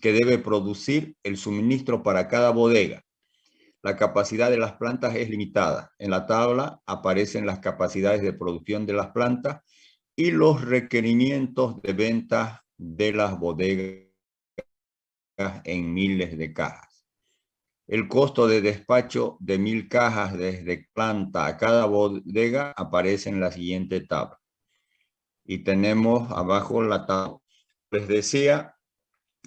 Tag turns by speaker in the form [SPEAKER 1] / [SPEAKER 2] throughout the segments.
[SPEAKER 1] que debe producir el suministro para cada bodega. La capacidad de las plantas es limitada. En la tabla aparecen las capacidades de producción de las plantas y los requerimientos de ventas de las bodegas en miles de cajas. El costo de despacho de 1000 cajas desde planta a cada bodega aparece en la siguiente tabla. Y tenemos abajo la tabla. Les decía,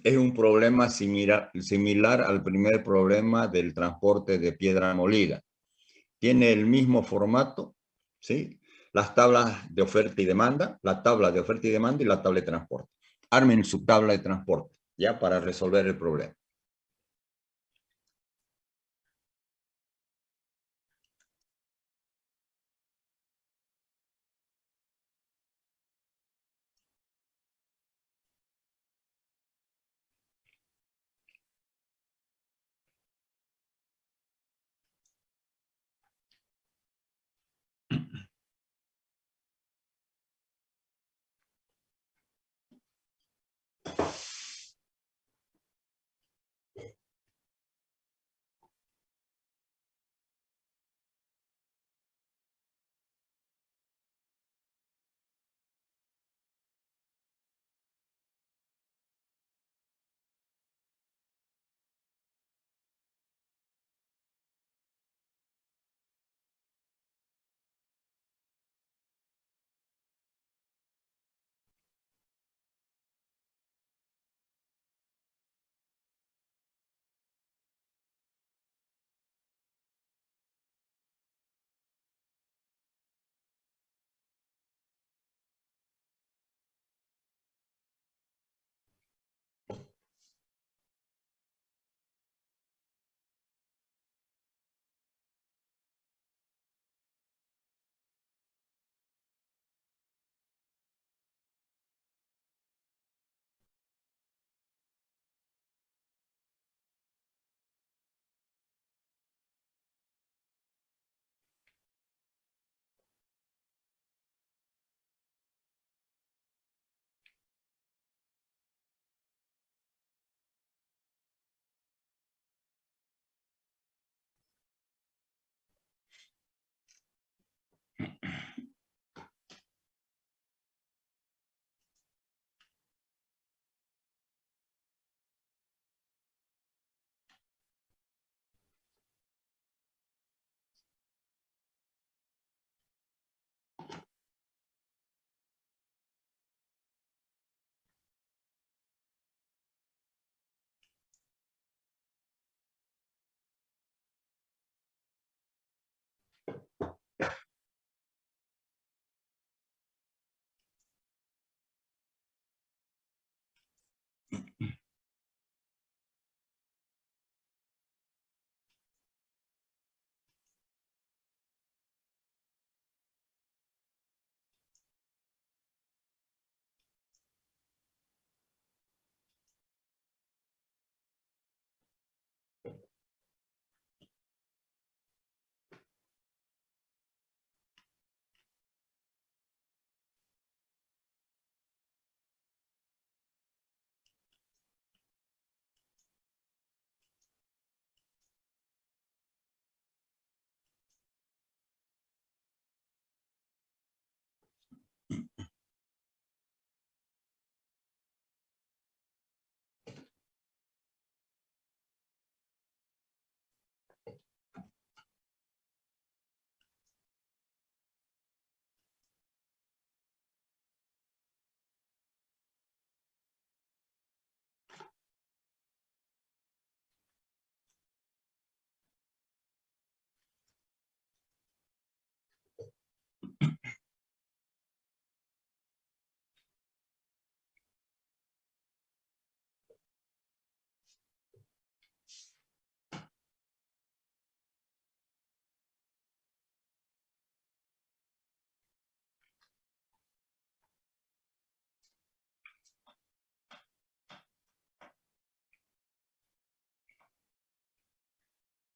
[SPEAKER 1] es un problema similar al primer problema del transporte de piedra molida. Tiene el mismo formato, ¿sí? Las tablas de oferta y demanda, la tabla de oferta y demanda y la tabla de transporte. Armen su tabla de transporte, ya, para resolver el problema.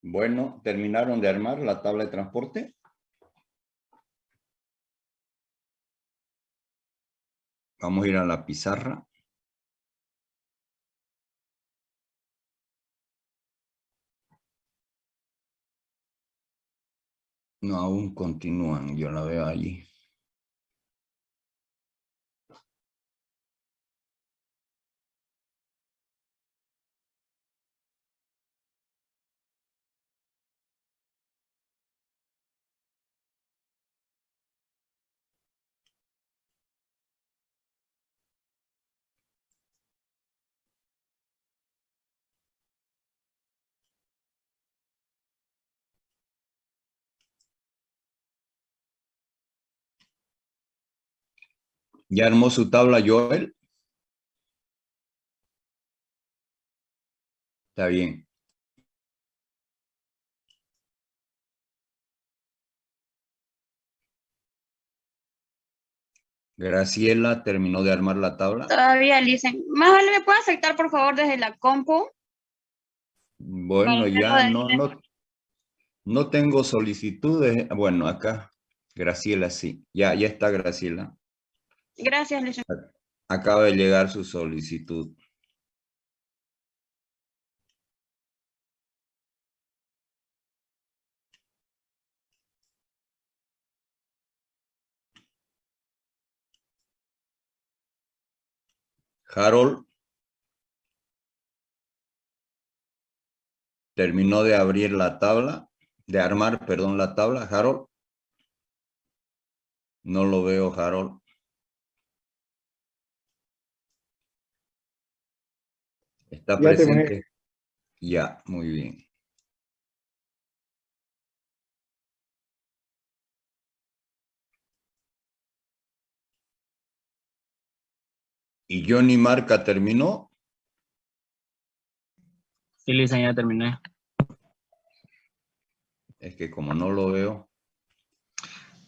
[SPEAKER 1] Bueno, ¿terminaron de armar la tabla de transporte? Vamos a ir a la pizarra. No, aún continúan, yo la veo allí. ¿Ya armó su tabla, Joel? Está bien. Graciela terminó de armar la tabla.
[SPEAKER 2] Todavía, Licen. Más vale me puede aceptar, por favor, desde la compu.
[SPEAKER 1] Bueno, ya no tengo solicitudes. Bueno, acá Graciela sí. Ya está Graciela.
[SPEAKER 2] Gracias, Licen.
[SPEAKER 1] Acaba de llegar su solicitud. Harold terminó de abrir la tabla, de armar, perdón, la tabla. Harold. No lo veo, Harold. ¿Está
[SPEAKER 3] Ya terminé.
[SPEAKER 1] presente? Ya, muy bien. ¿Y Johnny Marca terminó?
[SPEAKER 3] Sí, Lisa, ya terminé.
[SPEAKER 1] Es que como no lo veo.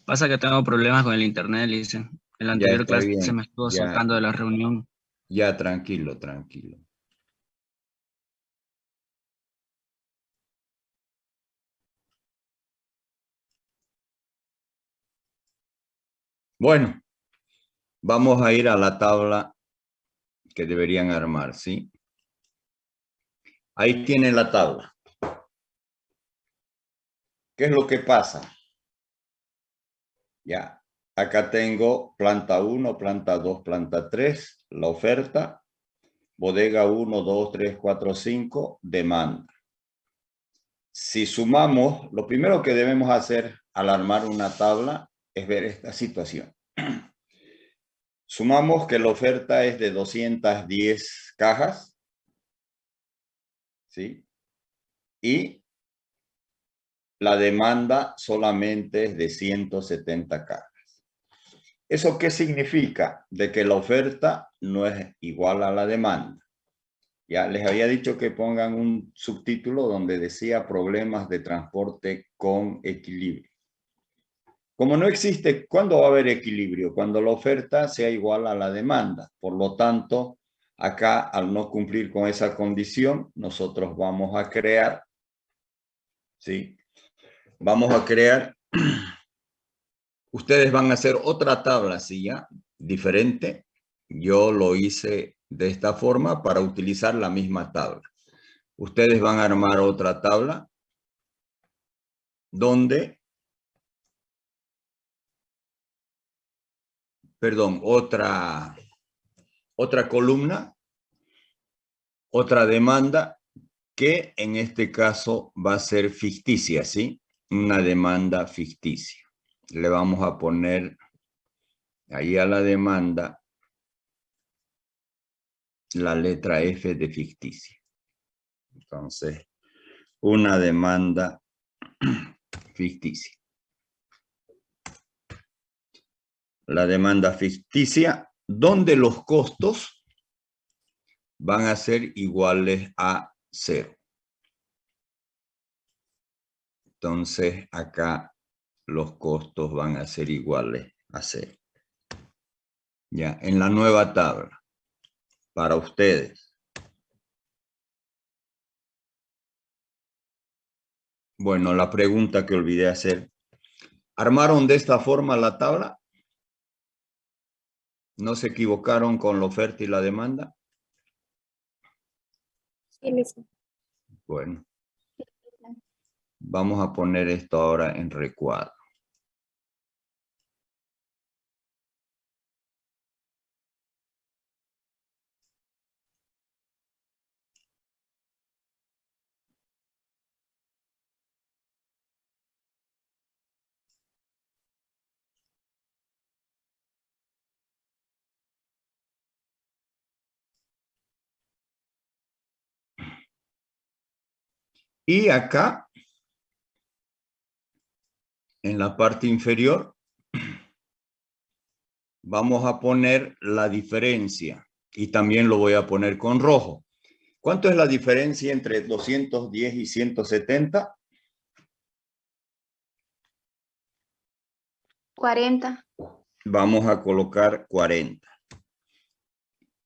[SPEAKER 3] Pasa que tengo problemas con el internet, Lisa. En la
[SPEAKER 1] Ya
[SPEAKER 3] anterior
[SPEAKER 1] está
[SPEAKER 3] clase se
[SPEAKER 1] bien.
[SPEAKER 3] me estuvo
[SPEAKER 1] Ya,
[SPEAKER 3] sacando de la reunión.
[SPEAKER 1] ya, tranquilo, tranquilo. Bueno, vamos a ir a la tabla que deberían armar, ¿sí? Ahí tienen la tabla. ¿Qué es lo que pasa? Ya, acá tengo planta 1, planta 2, planta 3, la oferta, bodega 1, 2, 3, 4, 5, demanda. Si sumamos, lo primero que debemos hacer al armar una tabla es ver esta situación. Sumamos que la oferta es de 210 cajas, ¿sí? Y la demanda solamente es de 170 cajas. ¿Eso qué significa? De que la oferta no es igual a la demanda. Ya les había dicho que pongan un subtítulo donde decía problemas de transporte con equilibrio. Como no existe, ¿cuándo va a haber equilibrio? Cuando la oferta sea igual a la demanda. Por lo tanto, acá al no cumplir con esa condición, nosotros vamos a crear, ¿sí? Vamos a crear, ustedes van a hacer otra tabla, ¿sí? Ya, diferente. Yo lo hice de esta forma para utilizar la misma tabla. Ustedes van a armar otra tabla donde, perdón, otra columna, otra demanda que en este caso va a ser ficticia, ¿sí? Una demanda ficticia. Le vamos a poner ahí a la demanda la letra F de ficticia. Entonces, una demanda ficticia. La demanda ficticia, donde los costos van a ser iguales a 0. Entonces, acá los costos van a ser iguales a 0. Ya, en la nueva tabla, para ustedes. Bueno, la pregunta que olvidé hacer. ¿Armaron de esta forma la tabla? ¿No se equivocaron con la oferta y la demanda?
[SPEAKER 2] Sí, Licen.
[SPEAKER 1] Bueno. Vamos a poner esto ahora en recuadro. Y acá, en la parte inferior, vamos a poner la diferencia. Y también lo voy a poner con rojo. ¿Cuánto es la diferencia entre 210 y 170?
[SPEAKER 2] 40.
[SPEAKER 1] Vamos a colocar 40.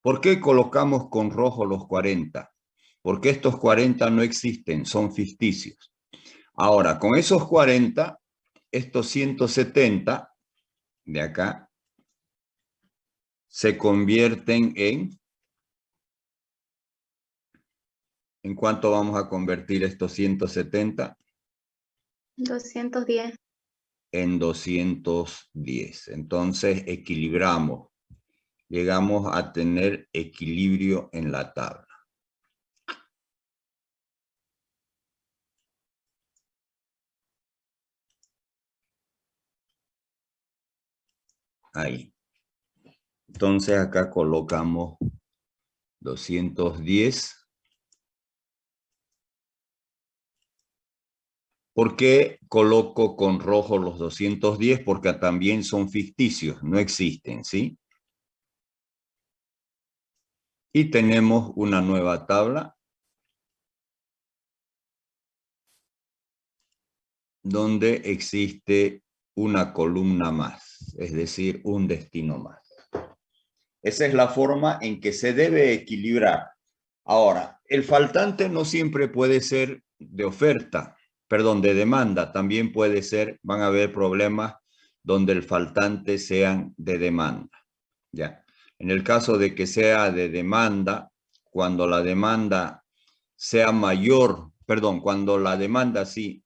[SPEAKER 1] ¿Por qué colocamos con rojo los 40? Porque estos 40 no existen, son ficticios. Ahora, con esos 40, estos 170 de acá se convierten ¿en cuánto vamos a convertir estos 170?
[SPEAKER 2] 210.
[SPEAKER 1] En 210. Entonces equilibramos. Llegamos a tener equilibrio en la tabla. Ahí. Entonces acá colocamos 210. ¿Por qué coloco con rojo los 210? Porque también son ficticios, no existen, ¿sí? Y tenemos una nueva tabla donde existe una columna más, es decir, un destino más. Esa es la forma en que se debe equilibrar. Ahora, el faltante no siempre puede ser de oferta, perdón, de demanda. También puede ser, van a haber problemas donde el faltante sean de demanda. Ya. En el caso de que sea de demanda, cuando la demanda sea mayor, perdón, cuando la demanda sí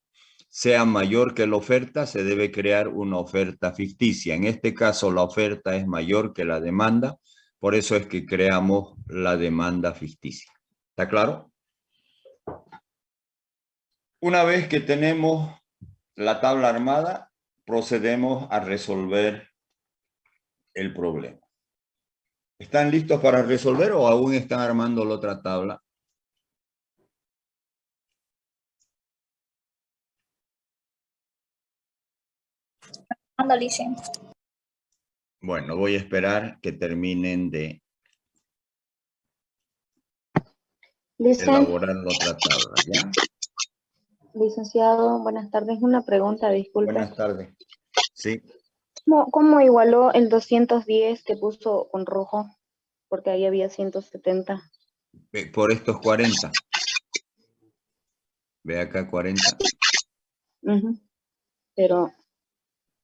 [SPEAKER 1] sea mayor que la oferta, se debe crear una oferta ficticia. En este caso, la oferta es mayor que la demanda, por eso es que creamos la demanda ficticia. ¿Está claro? Una vez que tenemos la tabla armada, procedemos a resolver el problema. ¿Están listos para resolver o aún están armando la otra tabla?
[SPEAKER 2] Analicen.
[SPEAKER 1] Bueno, voy a esperar que terminen de elaborar la otra tabla, ¿ya?
[SPEAKER 4] Licenciado, buenas tardes. Una pregunta, disculpe.
[SPEAKER 1] Buenas tardes. Sí.
[SPEAKER 4] ¿Cómo igualó el 210 que puso con rojo? Porque ahí había 170.
[SPEAKER 1] Por estos 40. Ve acá 40.
[SPEAKER 4] Ujú. Pero,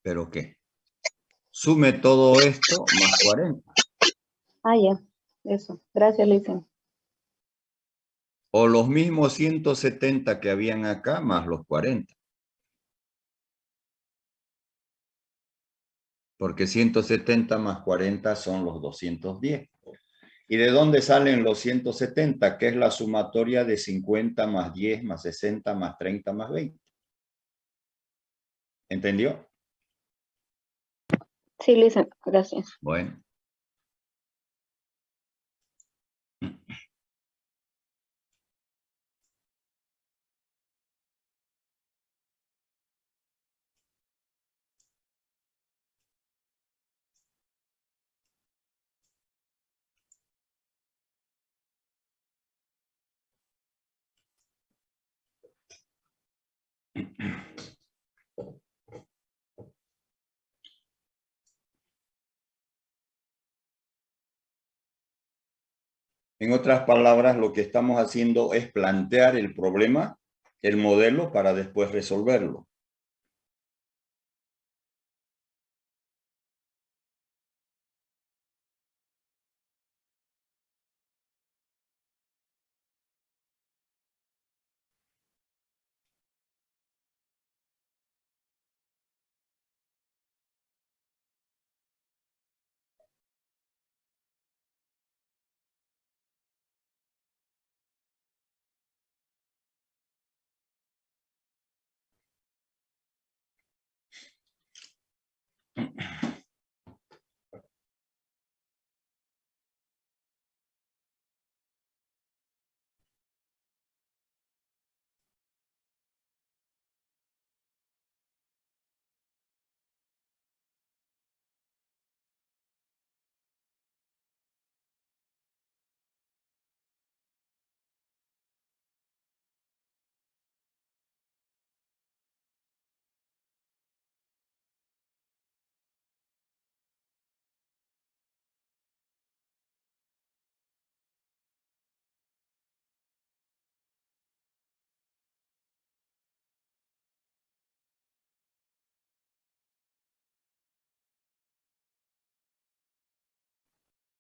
[SPEAKER 1] ¿Pero qué? Sume todo esto más 40.
[SPEAKER 4] ya, eso. Gracias, licenciado.
[SPEAKER 1] O los mismos 170 que habían acá más los 40. Porque 170 más 40 son los 210. ¿Y de dónde salen los 170? Que es la sumatoria de 50 más 10 más 60 más 30 más 20. ¿Entendió?
[SPEAKER 4] Sí, licenciado, gracias.
[SPEAKER 1] Bueno. En otras palabras, lo que estamos haciendo es plantear el problema, el modelo, para después resolverlo.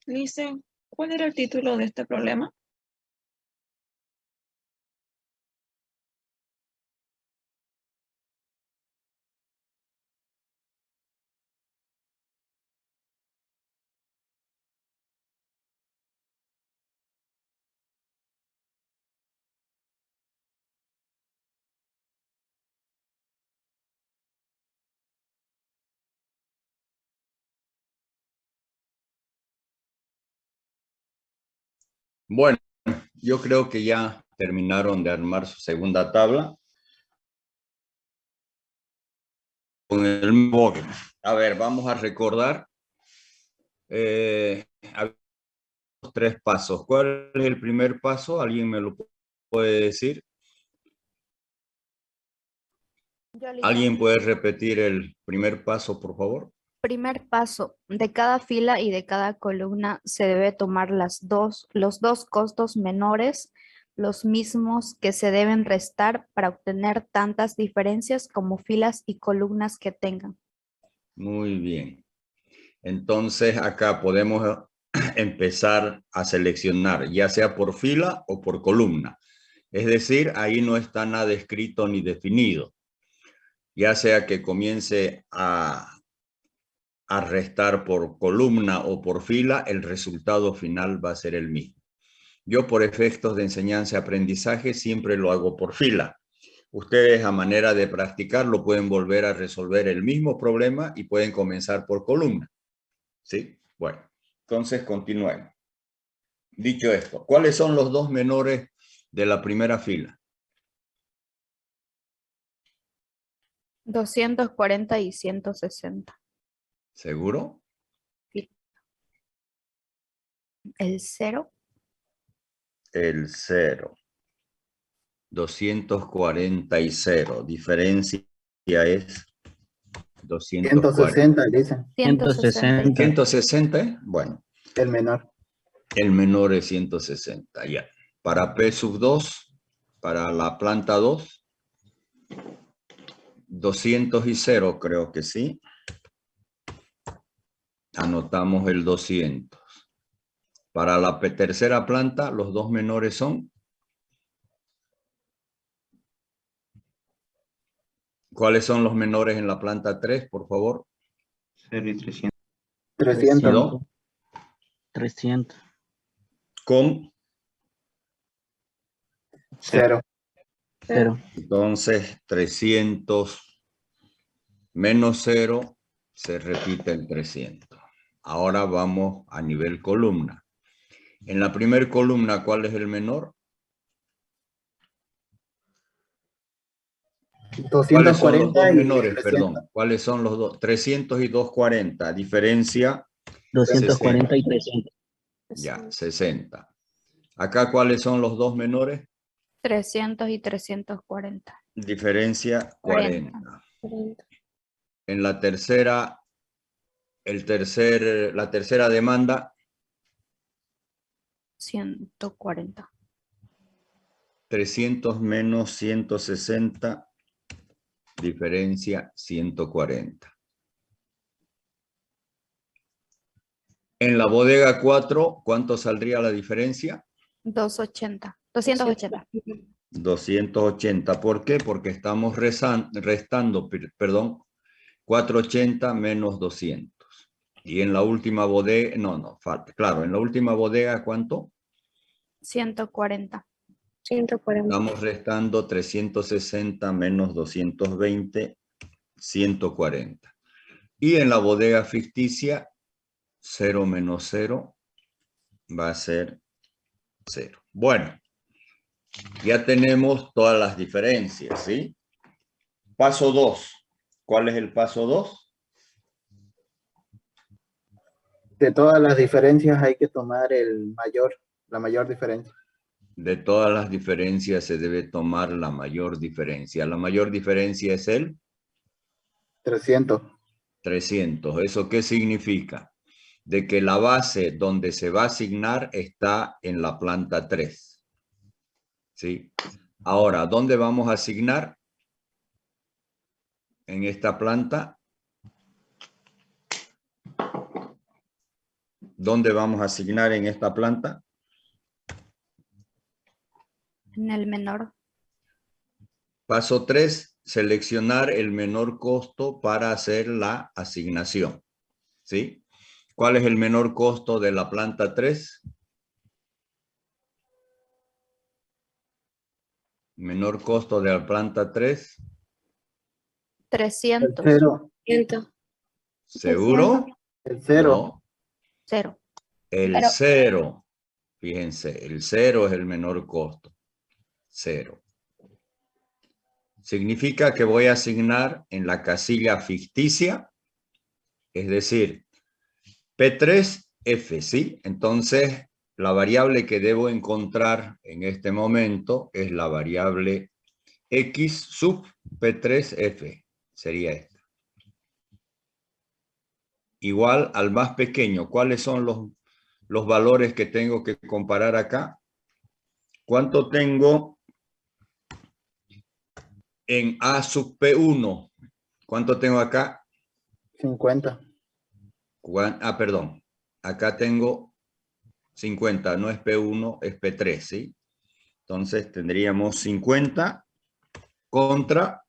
[SPEAKER 5] Lice, ¿cuál era el título de este problema?
[SPEAKER 1] Bueno, yo creo que ya terminaron de armar su segunda tabla. Con el mismo orden. A ver, vamos a recordar los 3 pasos. ¿Cuál es el primer paso? ¿Alguien me lo puede decir? ¿Alguien puede repetir el primer paso, por favor?
[SPEAKER 4] Primer paso, de cada fila y de cada columna se debe tomar los dos costos menores, los mismos que se deben restar para obtener tantas diferencias como filas y columnas que tengan.
[SPEAKER 1] Muy bien. Entonces acá podemos empezar a seleccionar, ya sea por fila o por columna. Es decir, ahí no está nada escrito ni definido. Ya sea que comience a restar por columna o por fila, el resultado final va a ser el mismo. Yo, por efectos de enseñanza y aprendizaje, siempre lo hago por fila. Ustedes, a manera de practicarlo, pueden volver a resolver el mismo problema y pueden comenzar por columna. ¿Sí? Bueno, entonces continuemos. Dicho esto, ¿cuáles son los dos menores de la primera fila?
[SPEAKER 4] 240 y 160.
[SPEAKER 1] ¿Seguro?
[SPEAKER 4] El 0.
[SPEAKER 1] El 0. 240 y 0. Diferencia es 240.
[SPEAKER 6] 160, dicen.
[SPEAKER 3] 160.
[SPEAKER 1] 160, ¿eh? Bueno.
[SPEAKER 6] El menor.
[SPEAKER 1] El menor es 160, ya. Para P sub 2, para la planta 2, 200 y 0, creo que sí. Anotamos el 200. Para la tercera planta, los dos menores son. ¿Cuáles son los menores en la planta 3, por favor?
[SPEAKER 3] 0 y 300.
[SPEAKER 6] 300.
[SPEAKER 1] ¿No?
[SPEAKER 3] 300.
[SPEAKER 1] Con.
[SPEAKER 6] 0.
[SPEAKER 3] 0.
[SPEAKER 1] Entonces, 300 menos 0, se repite el 300. Ahora vamos a nivel columna. En la primera columna, ¿cuál es el menor?
[SPEAKER 6] 240
[SPEAKER 1] ¿Cuáles son los dos
[SPEAKER 6] y
[SPEAKER 1] menores?
[SPEAKER 6] 300.
[SPEAKER 1] Perdón. ¿Cuáles son los dos? 300 y 240. Diferencia
[SPEAKER 3] 240
[SPEAKER 1] 60.
[SPEAKER 3] y 300.
[SPEAKER 1] Ya, 60. Acá, ¿cuáles son los dos menores?
[SPEAKER 4] 300 y 340.
[SPEAKER 1] Diferencia 40. En la tercera, la tercera demanda.
[SPEAKER 4] 140.
[SPEAKER 1] 300 menos 160. Diferencia 140. En la bodega 4, ¿cuánto saldría la diferencia?
[SPEAKER 4] 280. 280.
[SPEAKER 1] 280. ¿Por qué? Porque estamos restando, perdón, 480 menos 200. Y en la última bodega, no, falta. Claro, en la última bodega, ¿cuánto?
[SPEAKER 4] 140.
[SPEAKER 1] Estamos restando 360 menos 220, 140. Y en la bodega ficticia, 0 menos 0 va a ser 0. Bueno, ya tenemos todas las diferencias, ¿sí? Paso 2. ¿Cuál es el paso 2?
[SPEAKER 6] De todas las diferencias hay que tomar la mayor diferencia.
[SPEAKER 1] De todas las diferencias se debe tomar la mayor diferencia. La mayor diferencia es el
[SPEAKER 6] 300.
[SPEAKER 1] 300. ¿Eso qué significa? De que la base donde se va a asignar está en la planta 3. ¿Sí? Ahora, ¿dónde vamos a asignar? En esta planta. ¿Dónde vamos a asignar en esta planta?
[SPEAKER 4] En el menor.
[SPEAKER 1] Paso 3, seleccionar el menor costo para hacer la asignación. ¿Sí? ¿Cuál es el menor costo de la planta 3? Menor costo de la planta 3.
[SPEAKER 4] 300.
[SPEAKER 6] El cero.
[SPEAKER 1] ¿Seguro?
[SPEAKER 6] El cero.
[SPEAKER 1] No.
[SPEAKER 4] 0.
[SPEAKER 1] El 0. Fíjense, el 0 es el menor costo. 0. Significa que voy a asignar en la casilla ficticia, es decir, P3F, ¿sí? Entonces, la variable que debo encontrar en este momento es la variable X sub P3F, sería esta. Igual al más pequeño. ¿Cuáles son los valores que tengo que comparar acá? ¿Cuánto tengo en A sub P1? ¿Cuánto tengo acá?
[SPEAKER 6] 50.
[SPEAKER 1] Perdón. Acá tengo 50, no es P1, es P3, ¿sí? Entonces tendríamos 50 contra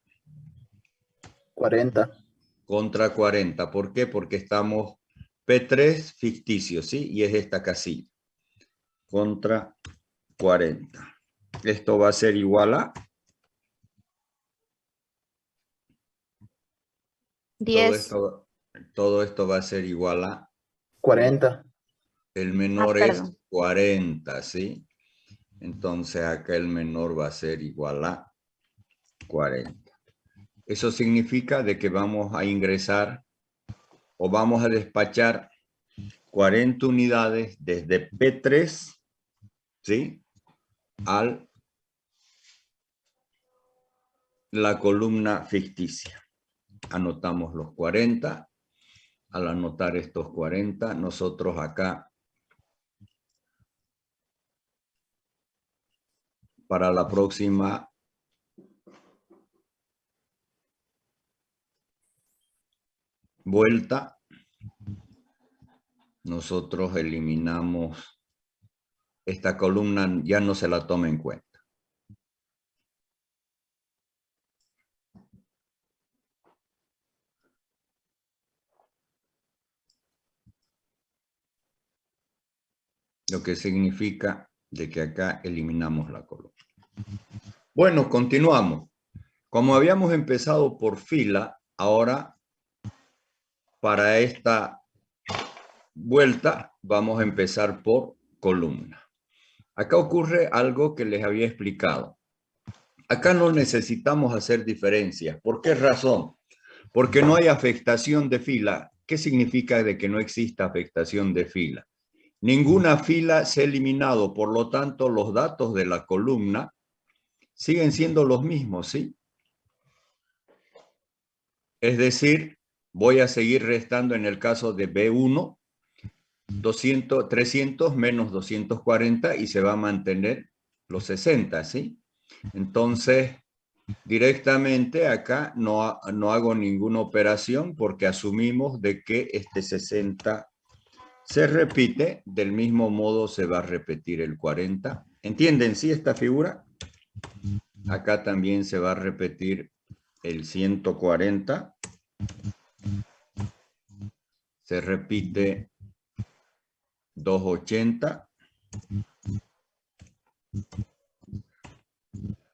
[SPEAKER 6] 40.
[SPEAKER 1] Contra 40. ¿Por qué? Porque estamos P3 ficticio, ¿sí? Y es esta casilla. Contra 40. Esto va a ser igual a
[SPEAKER 4] 10.
[SPEAKER 1] todo esto va a ser igual a
[SPEAKER 6] 40.
[SPEAKER 1] el menor es
[SPEAKER 4] perdón.
[SPEAKER 1] 40, ¿sí? Entonces acá el menor va a ser igual a 40. Eso significa de que vamos a ingresar o vamos a despachar 40 unidades desde P3, ¿sí? A la columna ficticia. Anotamos los 40. Al anotar estos 40, nosotros acá, para la próxima vuelta, nosotros eliminamos esta columna, ya no se la toma en cuenta. Lo que significa de que acá eliminamos la columna. Bueno, continuamos. Como habíamos empezado por fila, ahora para esta vuelta vamos a empezar por columna. Acá ocurre algo que les había explicado. Acá no necesitamos hacer diferencias. ¿Por qué razón? Porque no hay afectación de fila. ¿Qué significa de que no exista afectación de fila? Ninguna fila se ha eliminado, por lo tanto, los datos de la columna siguen siendo los mismos, ¿sí? Es decir, voy a seguir restando en el caso de B1, 300 menos 240 y se va a mantener los 60, ¿sí? Entonces, directamente acá no hago ninguna operación porque asumimos de que este 60 se repite, del mismo modo se va a repetir el 40. ¿Entienden, sí, esta figura? Acá también se va a repetir el 140. Se repite 280.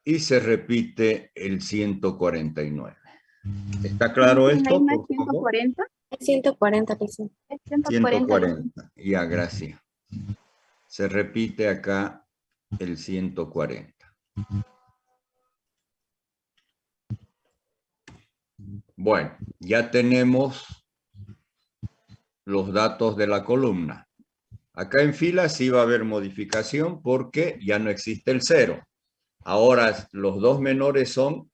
[SPEAKER 1] Y se repite el 149. ¿Está claro esto?
[SPEAKER 2] ¿No es
[SPEAKER 1] Por favor.
[SPEAKER 2] 140?
[SPEAKER 7] 140, profesor.
[SPEAKER 2] Es 140.
[SPEAKER 1] 140. Ya, gracias. Se repite acá el 140. Bueno, ya tenemos los datos de la columna. Acá en fila sí va a haber modificación porque ya no existe el 0. Ahora los dos menores son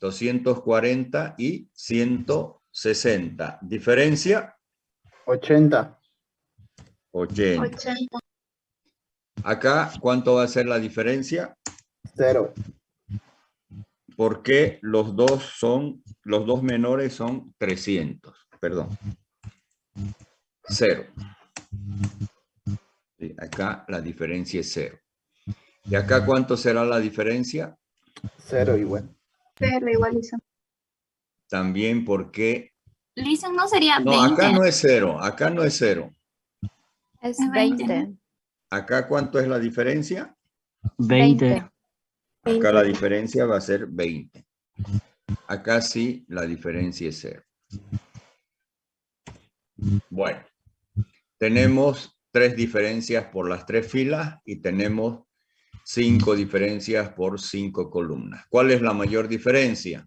[SPEAKER 1] 240 y 160. ¿Diferencia?
[SPEAKER 6] 80.
[SPEAKER 1] 80. Acá, ¿cuánto va a ser la diferencia?
[SPEAKER 6] 0.
[SPEAKER 1] Porque los dos menores son 300. Perdón. 0. Sí, acá la diferencia es 0. ¿Y acá cuánto será la diferencia?
[SPEAKER 6] 0 igual.
[SPEAKER 2] Pero igual hizo.
[SPEAKER 1] También porque...
[SPEAKER 2] Listen, no sería
[SPEAKER 1] No,
[SPEAKER 2] 20.
[SPEAKER 1] acá no es 0. Acá no es 0.
[SPEAKER 4] Es
[SPEAKER 2] Es 20,
[SPEAKER 4] 20.
[SPEAKER 1] Acá ¿cuánto es la diferencia?
[SPEAKER 3] 20.
[SPEAKER 1] Acá la diferencia va a ser 20. Acá sí la diferencia es 0. Bueno, tenemos 3 diferencias por las 3 filas y tenemos 5 diferencias por 5 columnas. ¿Cuál es la mayor diferencia?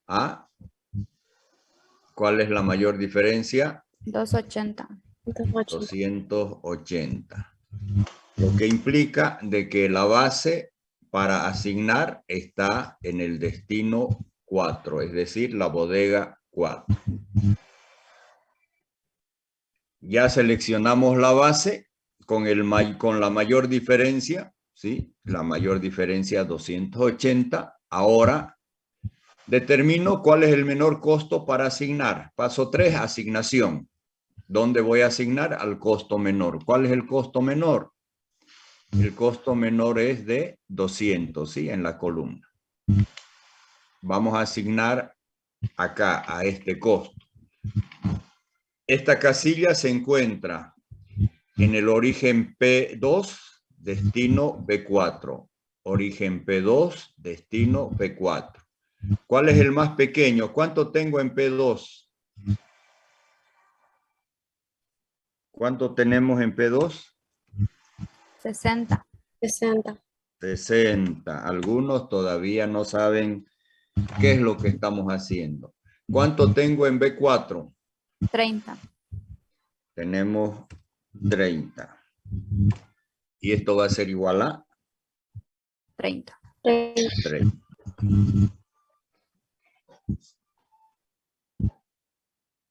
[SPEAKER 1] ¿Ah? ¿Cuál es la mayor diferencia?
[SPEAKER 4] 280.
[SPEAKER 1] 280. Lo que implica de que la base para asignar está en el destino 4, es decir, la bodega 4. Ya seleccionamos la base con la mayor diferencia, ¿sí? La mayor diferencia 280. Ahora determino cuál es el menor costo para asignar. Paso 3, asignación. ¿Dónde voy a asignar? Al costo menor. ¿Cuál es el costo menor? El costo menor es de 200, ¿sí? En la columna. Vamos a asignar acá a este costo. Esta casilla se encuentra en el origen P2, destino B4. Origen P2, destino B4. ¿Cuál es el más pequeño? ¿Cuánto tengo en P2? ¿Cuánto tenemos en P2?
[SPEAKER 4] 60.
[SPEAKER 7] 60.
[SPEAKER 1] 60. Algunos todavía no saben qué es lo que estamos haciendo. ¿Cuánto tengo en B4?
[SPEAKER 4] 30.
[SPEAKER 1] Tenemos 30. Y esto va a ser igual a
[SPEAKER 4] 30.
[SPEAKER 1] 30.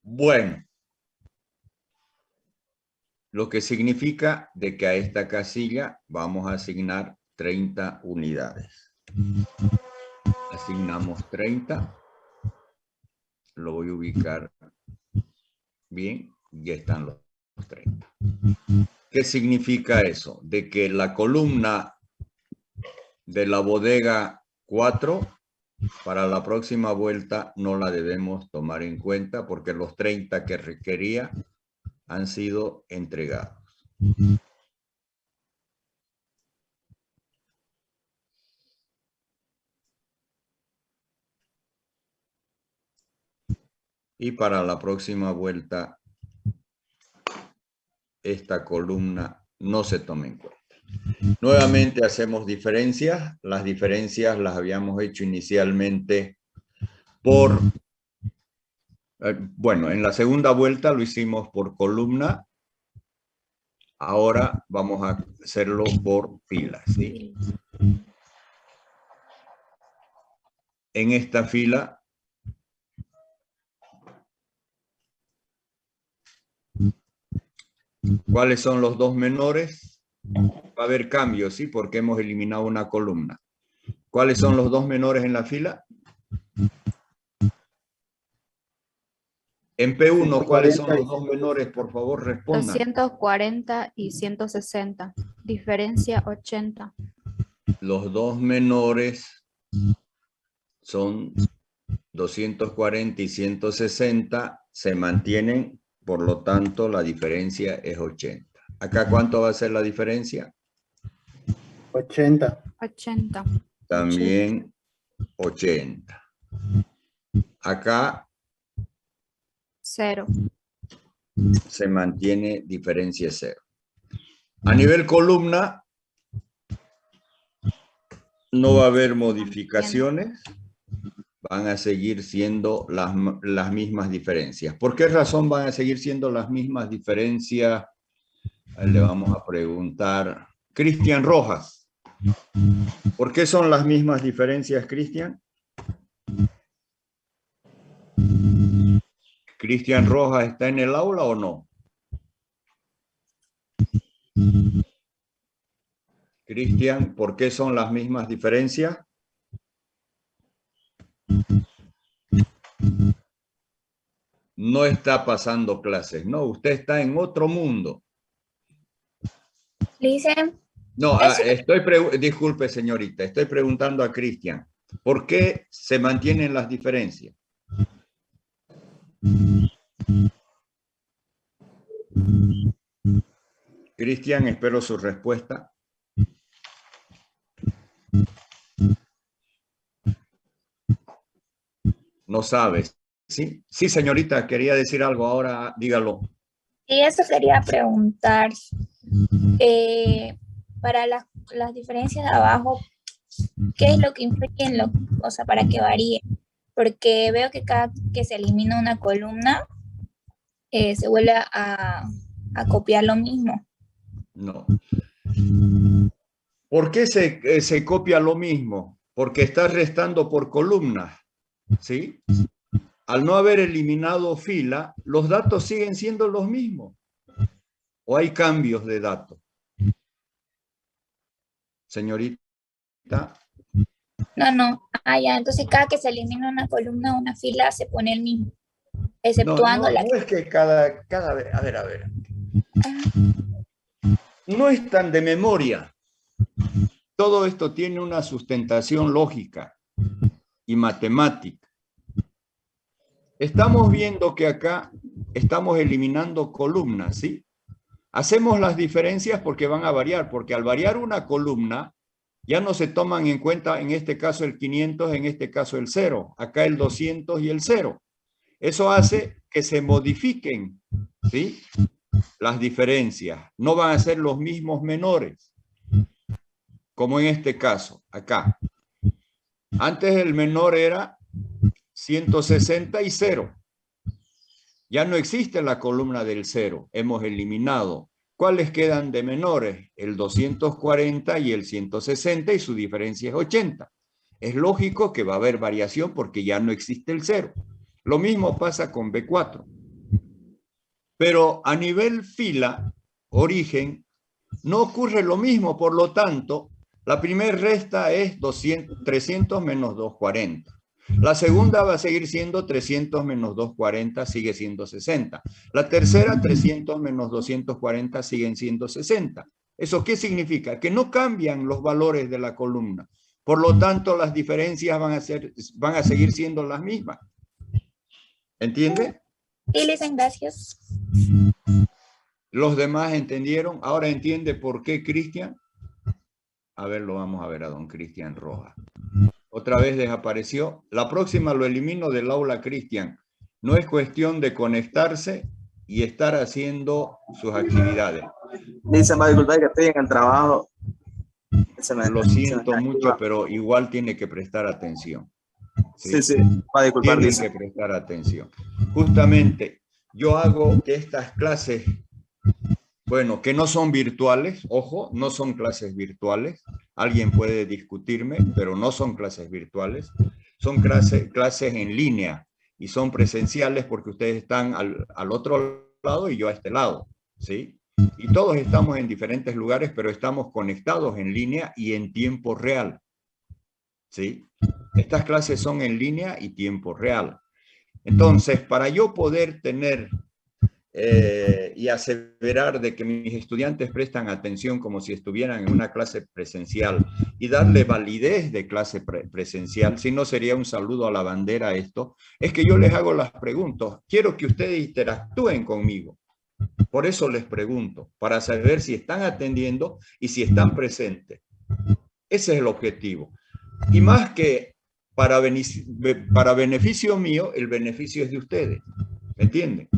[SPEAKER 1] Bueno, lo que significa de que a esta casilla vamos a asignar 30 unidades. Asignamos 30. Lo voy a ubicar bien. Ya están los 30. ¿Qué significa eso? De que la columna de la bodega 4 para la próxima vuelta no la debemos tomar en cuenta porque los 30 que requería han sido entregados. Y para la próxima vuelta esta columna no se toma en cuenta. Nuevamente hacemos diferencias. Las diferencias las habíamos hecho inicialmente por... Bueno, en la segunda vuelta lo hicimos por columna. Ahora vamos a hacerlo por filas, ¿sí? En esta fila ¿cuáles son los dos menores? Va a haber cambios, ¿sí? Porque hemos eliminado una columna. ¿Cuáles son los dos menores en la fila? En P1, ¿cuáles son los dos menores? Por favor, respondan.
[SPEAKER 4] 240 y 160. Diferencia 80.
[SPEAKER 1] Los dos menores son 240 y 160. Se mantienen, por lo tanto, la diferencia es 80. ¿Acá cuánto va a ser la diferencia?
[SPEAKER 6] 80.
[SPEAKER 4] 80.
[SPEAKER 1] También 80. Acá
[SPEAKER 4] 0.
[SPEAKER 1] se mantiene diferencia 0. A nivel columna no va a haber modificaciones. Van a seguir siendo las mismas diferencias. ¿Por qué razón van a seguir siendo las mismas diferencias? Le vamos a preguntar. Cristian Rojas. ¿Por qué son las mismas diferencias, Cristian? ¿Cristian Rojas está en el aula o no? Cristian, ¿por qué son las mismas diferencias? no está pasando clases, no, usted está en otro mundo.
[SPEAKER 8] Dicen,
[SPEAKER 1] No,
[SPEAKER 8] eso,
[SPEAKER 1] disculpe señorita, estoy preguntando a Cristian, ¿por qué se mantienen las diferencias? Cristian, espero su respuesta. No sabes, ¿sí? Sí, señorita, quería decir algo ahora, dígalo.
[SPEAKER 8] y eso quería preguntar, para las diferencias de abajo, ¿qué es lo que influye en lo, o sea, para que varíe? Porque veo que cada que se elimina una columna, se vuelve a copiar lo mismo.
[SPEAKER 1] No. ¿Por qué se copia lo mismo? Porque está restando por columnas, ¿sí? Al no haber eliminado fila, los datos siguen siendo los mismos. ¿O hay cambios de datos? Señorita.
[SPEAKER 8] No. Ah, ya, entonces cada que se elimina una columna o una fila se pone el mismo,
[SPEAKER 1] No,
[SPEAKER 8] exceptuando la
[SPEAKER 1] no es que cada vez, a ver. No es tan de memoria. Todo esto tiene una sustentación lógica y matemática. Estamos viendo que acá estamos eliminando columnas, ¿sí? Hacemos las diferencias porque van a variar, porque al variar una columna, ya no se toman en cuenta, en este caso el 500, en este caso el 0, acá el 200 y el 0. Eso hace que se modifiquen, ¿sí? Las diferencias. No van a ser los mismos menores, como en este caso, acá. Antes el menor era 160 y 0. Ya no existe la columna del 0. Hemos eliminado. ¿Cuáles quedan de menores? El 240 y el 160 y su diferencia es 80. Es lógico que va a haber variación porque ya no existe el 0. Lo mismo pasa con B4. Pero a nivel fila, origen, no ocurre lo mismo. Por lo tanto, la primera resta es 300 menos 240. La segunda va a seguir siendo 300 menos 240, sigue siendo 60. La tercera, 300 menos 240, siguen siendo 60. ¿Eso qué significa? Que no cambian los valores de la columna. Por lo tanto, las diferencias van a seguir siendo las mismas. ¿Entiende?
[SPEAKER 8] Sí, dicen gracias.
[SPEAKER 1] ¿Los demás entendieron? Ahora entiende por qué Cristian. A ver, lo vamos a ver a don Cristian Rojas. Otra vez desapareció. La próxima lo elimino del aula, Cristian. No es cuestión de conectarse y estar haciendo sus actividades.
[SPEAKER 9] Dice, va a disculpar que estoy en el trabajo.
[SPEAKER 1] Lo siento mucho, pero igual tiene que prestar atención.
[SPEAKER 9] Sí, va a disculpar.
[SPEAKER 1] Tiene que prestar atención. Justamente, yo hago que estas clases, bueno, que no son virtuales, ojo, no son clases virtuales. Alguien puede discutirme, pero no son clases virtuales. Son clases en línea y son presenciales porque ustedes están al otro lado y yo a este lado, ¿sí? Y todos estamos en diferentes lugares, pero estamos conectados en línea y en tiempo real, ¿sí? Estas clases son en línea y tiempo real. Entonces, para yo poder tener y aseverar de que mis estudiantes prestan atención como si estuvieran en una clase presencial y darle validez de clase presencial, si no sería un saludo a la bandera esto, es que yo les hago las preguntas. Quiero que ustedes interactúen conmigo. Por eso les pregunto, para saber si están atendiendo y si están presentes. Ese es el objetivo. Y más que para beneficio mío, el beneficio es de ustedes. ¿Me entienden?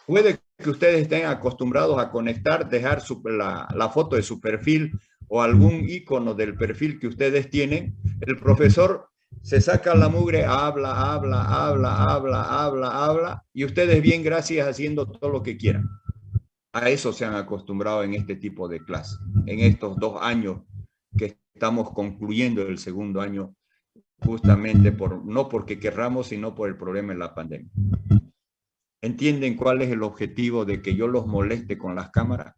[SPEAKER 1] Puede que ustedes estén acostumbrados a conectar, dejar la foto de su perfil o algún icono del perfil que ustedes tienen. El profesor se saca la mugre, habla, y ustedes bien, gracias, haciendo todo lo que quieran. A eso se han acostumbrado en este tipo de clases, en estos 2 años que estamos concluyendo el segundo año, justamente no porque querramos, sino por el problema de la pandemia. ¿Entienden cuál es el objetivo de que yo los moleste con las cámaras?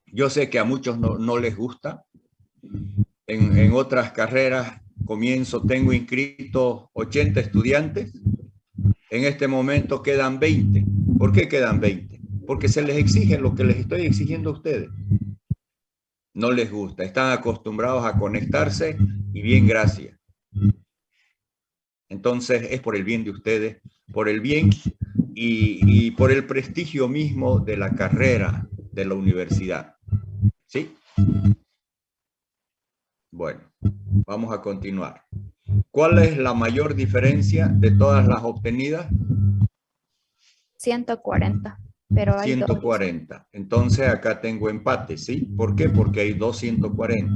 [SPEAKER 1] Yo sé que a muchos no les gusta. En otras carreras comienzo, tengo inscritos 80 estudiantes. En este momento quedan 20. ¿Por qué quedan 20? Porque se les exige lo que les estoy exigiendo a ustedes. No les gusta, están acostumbrados a conectarse y bien, gracias. Entonces es por el bien de ustedes, por el bien y por el prestigio mismo de la carrera de la universidad. ¿Sí? Bueno, vamos a continuar. ¿Cuál es la mayor diferencia de todas las obtenidas?
[SPEAKER 4] 140. Pero hay
[SPEAKER 1] 140. Entonces acá tengo empate, ¿sí? ¿Por qué? Porque hay 240.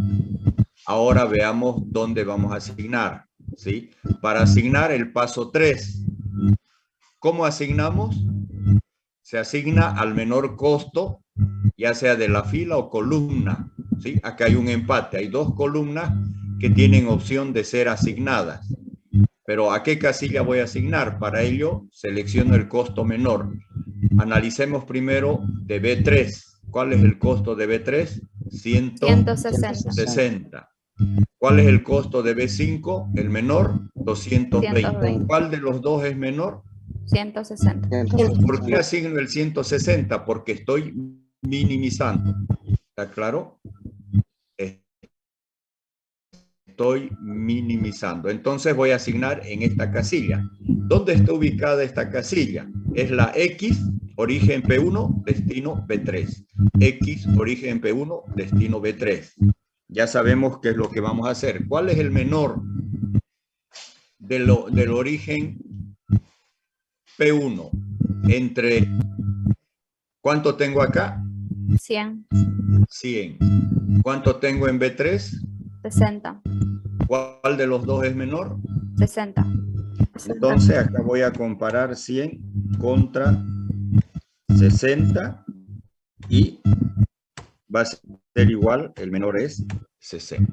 [SPEAKER 1] Ahora veamos dónde vamos a asignar, ¿sí? Para asignar el paso 3. ¿Cómo asignamos? Se asigna al menor costo, ya sea de la fila o columna, ¿sí? Acá hay un empate, hay dos columnas que tienen opción de ser asignadas. Pero ¿a qué casilla voy a asignar? Para ello, selecciono el costo menor. Analicemos primero de B3. ¿Cuál es el costo de B3? 160. ¿Cuál es el costo de B5? El menor, 220.
[SPEAKER 4] 120.
[SPEAKER 1] ¿Cuál de los dos es menor?
[SPEAKER 4] 160.
[SPEAKER 1] ¿Por qué asigno el 160? Porque estoy minimizando. ¿Está claro? Estoy minimizando. Entonces voy a asignar en esta casilla. ¿Dónde está ubicada esta casilla? Es la X, origen P1, destino B3. X, origen P1, destino B3. Ya sabemos qué es lo que vamos a hacer. ¿Cuál es el menor del origen P1? Entre, ¿cuánto tengo acá?
[SPEAKER 4] 100.
[SPEAKER 1] 100. ¿Cuánto tengo en B3?
[SPEAKER 4] 60.
[SPEAKER 1] ¿Cuál de los dos es menor?
[SPEAKER 4] 60.
[SPEAKER 1] Entonces acá voy a comparar 100 contra 60 y va a ser igual, el menor es 60.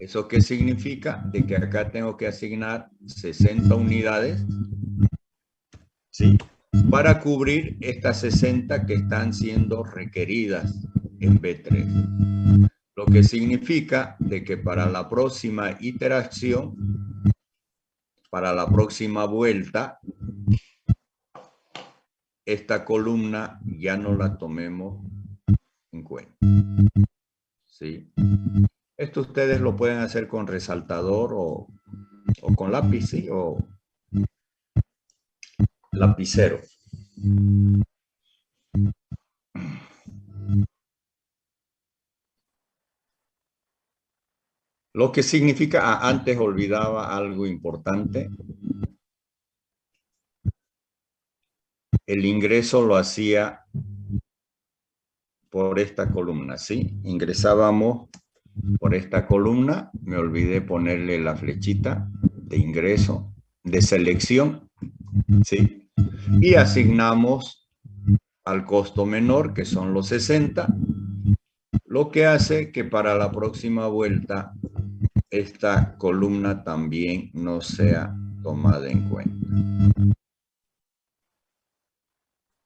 [SPEAKER 1] ¿Eso qué significa? De que acá tengo que asignar 60 unidades, ¿sí? Para cubrir estas 60 que están siendo requeridas en B3. Lo que significa de que para la próxima iteración, para la próxima vuelta, esta columna ya no la tomemos en cuenta. ¿Sí? Esto ustedes lo pueden hacer con resaltador o con lápiz, ¿sí? O lapicero. Lo que significa, antes olvidaba algo importante. El ingreso lo hacía por esta columna, ¿sí? Ingresábamos por esta columna, me olvidé ponerle la flechita de ingreso, de selección, ¿sí? Y asignamos al costo menor, que son los 60, lo que hace que para la próxima vuelta esta columna también no sea tomada en cuenta.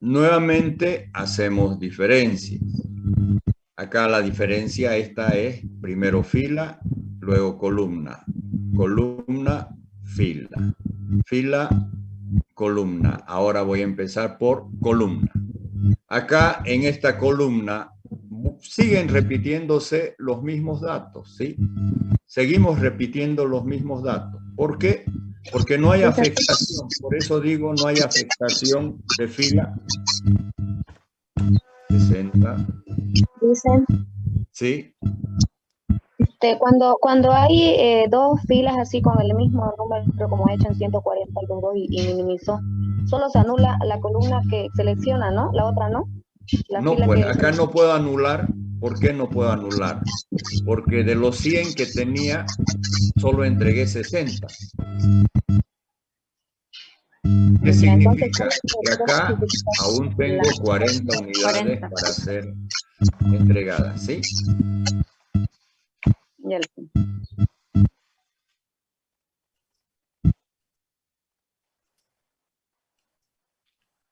[SPEAKER 1] Nuevamente hacemos diferencias. Acá la diferencia esta es primero fila, luego columna. Columna, fila. Fila, columna. Ahora voy a empezar por columna. Acá en esta columna siguen repitiéndose los mismos datos, ¿sí? Seguimos repitiendo los mismos datos. ¿Por qué? Porque no hay afectación. Por eso digo, no hay afectación de fila. 60.
[SPEAKER 7] Dicen,
[SPEAKER 1] ¿Sí?
[SPEAKER 7] cuando hay dos filas así con el mismo número como he hecho en 140 los dos y minimizó, solo se anula la columna que selecciona, ¿no? La otra no. La
[SPEAKER 1] No,
[SPEAKER 7] fila
[SPEAKER 1] pues
[SPEAKER 7] que
[SPEAKER 1] acá no puedo anular. ¿Por qué no puedo anular? Porque de los 100 que tenía, solo entregué 60. ¿Qué significa? Que acá aún tengo 40 unidades para ser entregadas, ¿sí?
[SPEAKER 7] Ya lo sé.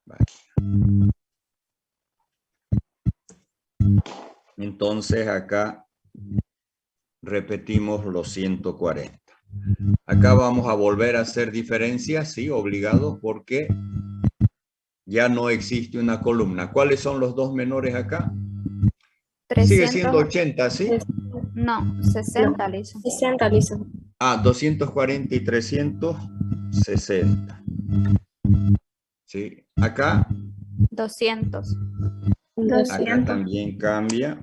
[SPEAKER 1] Vale. Entonces acá repetimos los 140. Acá vamos a volver a hacer diferencias, sí, obligado, porque ya no existe una columna. ¿Cuáles son los dos menores acá? Sigue
[SPEAKER 4] 300,
[SPEAKER 1] siendo 80, ¿sí?
[SPEAKER 4] no, 60, Lisa.
[SPEAKER 2] 60, Lisa.
[SPEAKER 1] Ah, 240 y 360. ¿Sí? Acá,
[SPEAKER 4] 200.
[SPEAKER 1] acá también cambia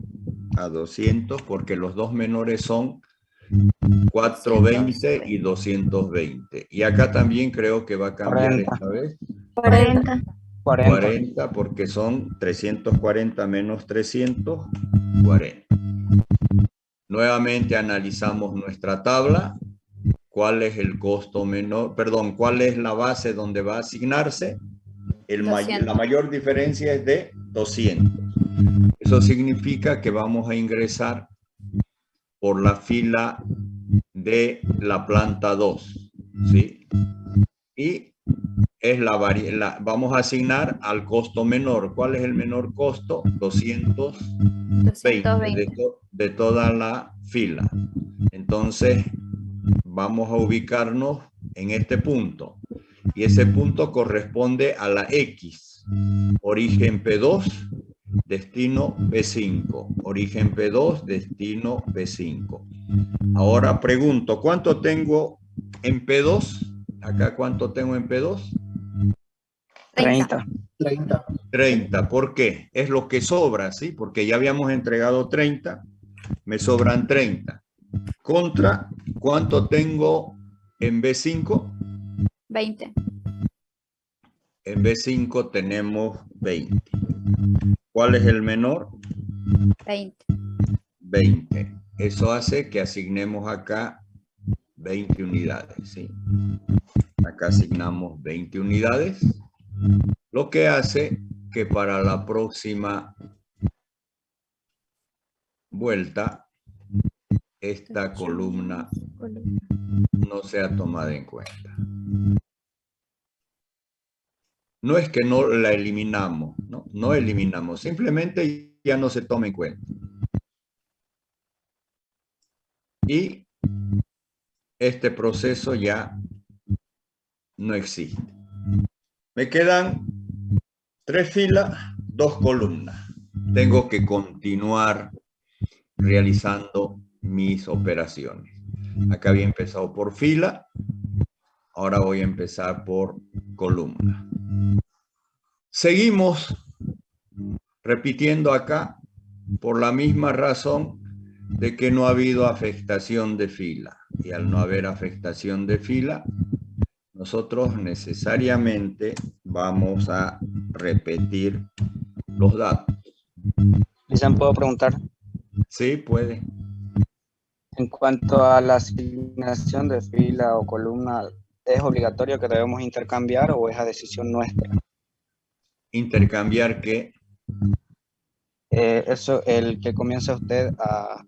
[SPEAKER 1] a 200 porque los dos menores son 420 y 220. Y acá también creo que va a cambiar
[SPEAKER 3] 40.
[SPEAKER 1] esta vez.
[SPEAKER 2] 40.
[SPEAKER 1] 40 porque son 340 menos 340. Nuevamente analizamos nuestra tabla. ¿Cuál es el costo menor? Perdón, ¿cuál es la base donde va a asignarse? La mayor diferencia es de 200. Eso significa que vamos a ingresar por la fila de la planta 2, ¿sí? Y es vamos a asignar al costo menor. ¿Cuál es el menor costo? 220 de toda la fila. Entonces, vamos a ubicarnos en este punto. Y ese punto corresponde a la X. Origen P2, destino B5. Origen P2, destino B5. Ahora pregunto, ¿cuánto tengo en P2? Acá, ¿cuánto tengo en P2?
[SPEAKER 3] 30.
[SPEAKER 1] 30. ¿Por qué? Es lo que sobra, ¿sí? Porque ya habíamos entregado 30, me sobran 30. Contra, ¿cuánto tengo en B5?
[SPEAKER 4] 20.
[SPEAKER 1] En B5 tenemos 20. ¿Cuál es el menor?
[SPEAKER 4] 20.
[SPEAKER 1] 20. Eso hace que asignemos acá 20 unidades, ¿sí? Acá asignamos 20 unidades, lo que hace que para la próxima vuelta esta columna no sea tomada en cuenta. No es que no la eliminamos, no eliminamos, simplemente ya no se toma en cuenta. Y este proceso ya no existe. Me quedan 3 filas, 2 columnas. Tengo que continuar realizando mis operaciones. Acá había empezado por fila, ahora voy a empezar por columna. Seguimos repitiendo acá por la misma razón de que no ha habido afectación de fila. Y al no haber afectación de fila, nosotros necesariamente vamos a repetir los datos.
[SPEAKER 3] Lisa, ¿puedo preguntar?
[SPEAKER 1] Sí, puede.
[SPEAKER 3] En cuanto a la asignación de fila o columna, ¿es obligatorio que debemos intercambiar o es a decisión nuestra?
[SPEAKER 1] ¿Intercambiar qué?
[SPEAKER 3] Eso, el que comienza usted a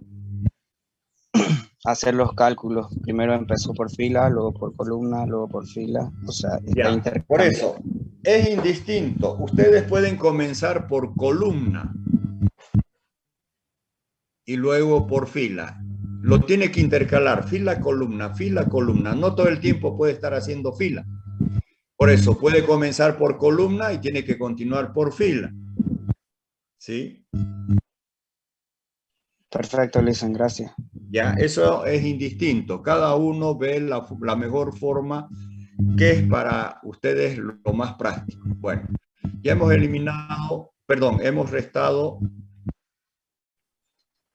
[SPEAKER 3] hacer los cálculos. Primero empezó por fila, luego por columna, luego por fila. O sea,
[SPEAKER 1] ya, por eso, es indistinto. Ustedes pueden comenzar por columna y luego por fila. Lo tiene que intercalar, fila, columna, fila, columna. No todo el tiempo puede estar haciendo fila. Por eso, puede comenzar por columna y tiene que continuar por fila. ¿Sí?
[SPEAKER 3] Perfecto, Lisa, gracias.
[SPEAKER 1] Ya, eso es indistinto. Cada uno ve la mejor forma que es para ustedes lo más práctico. Bueno, ya hemos eliminado, perdón, hemos restado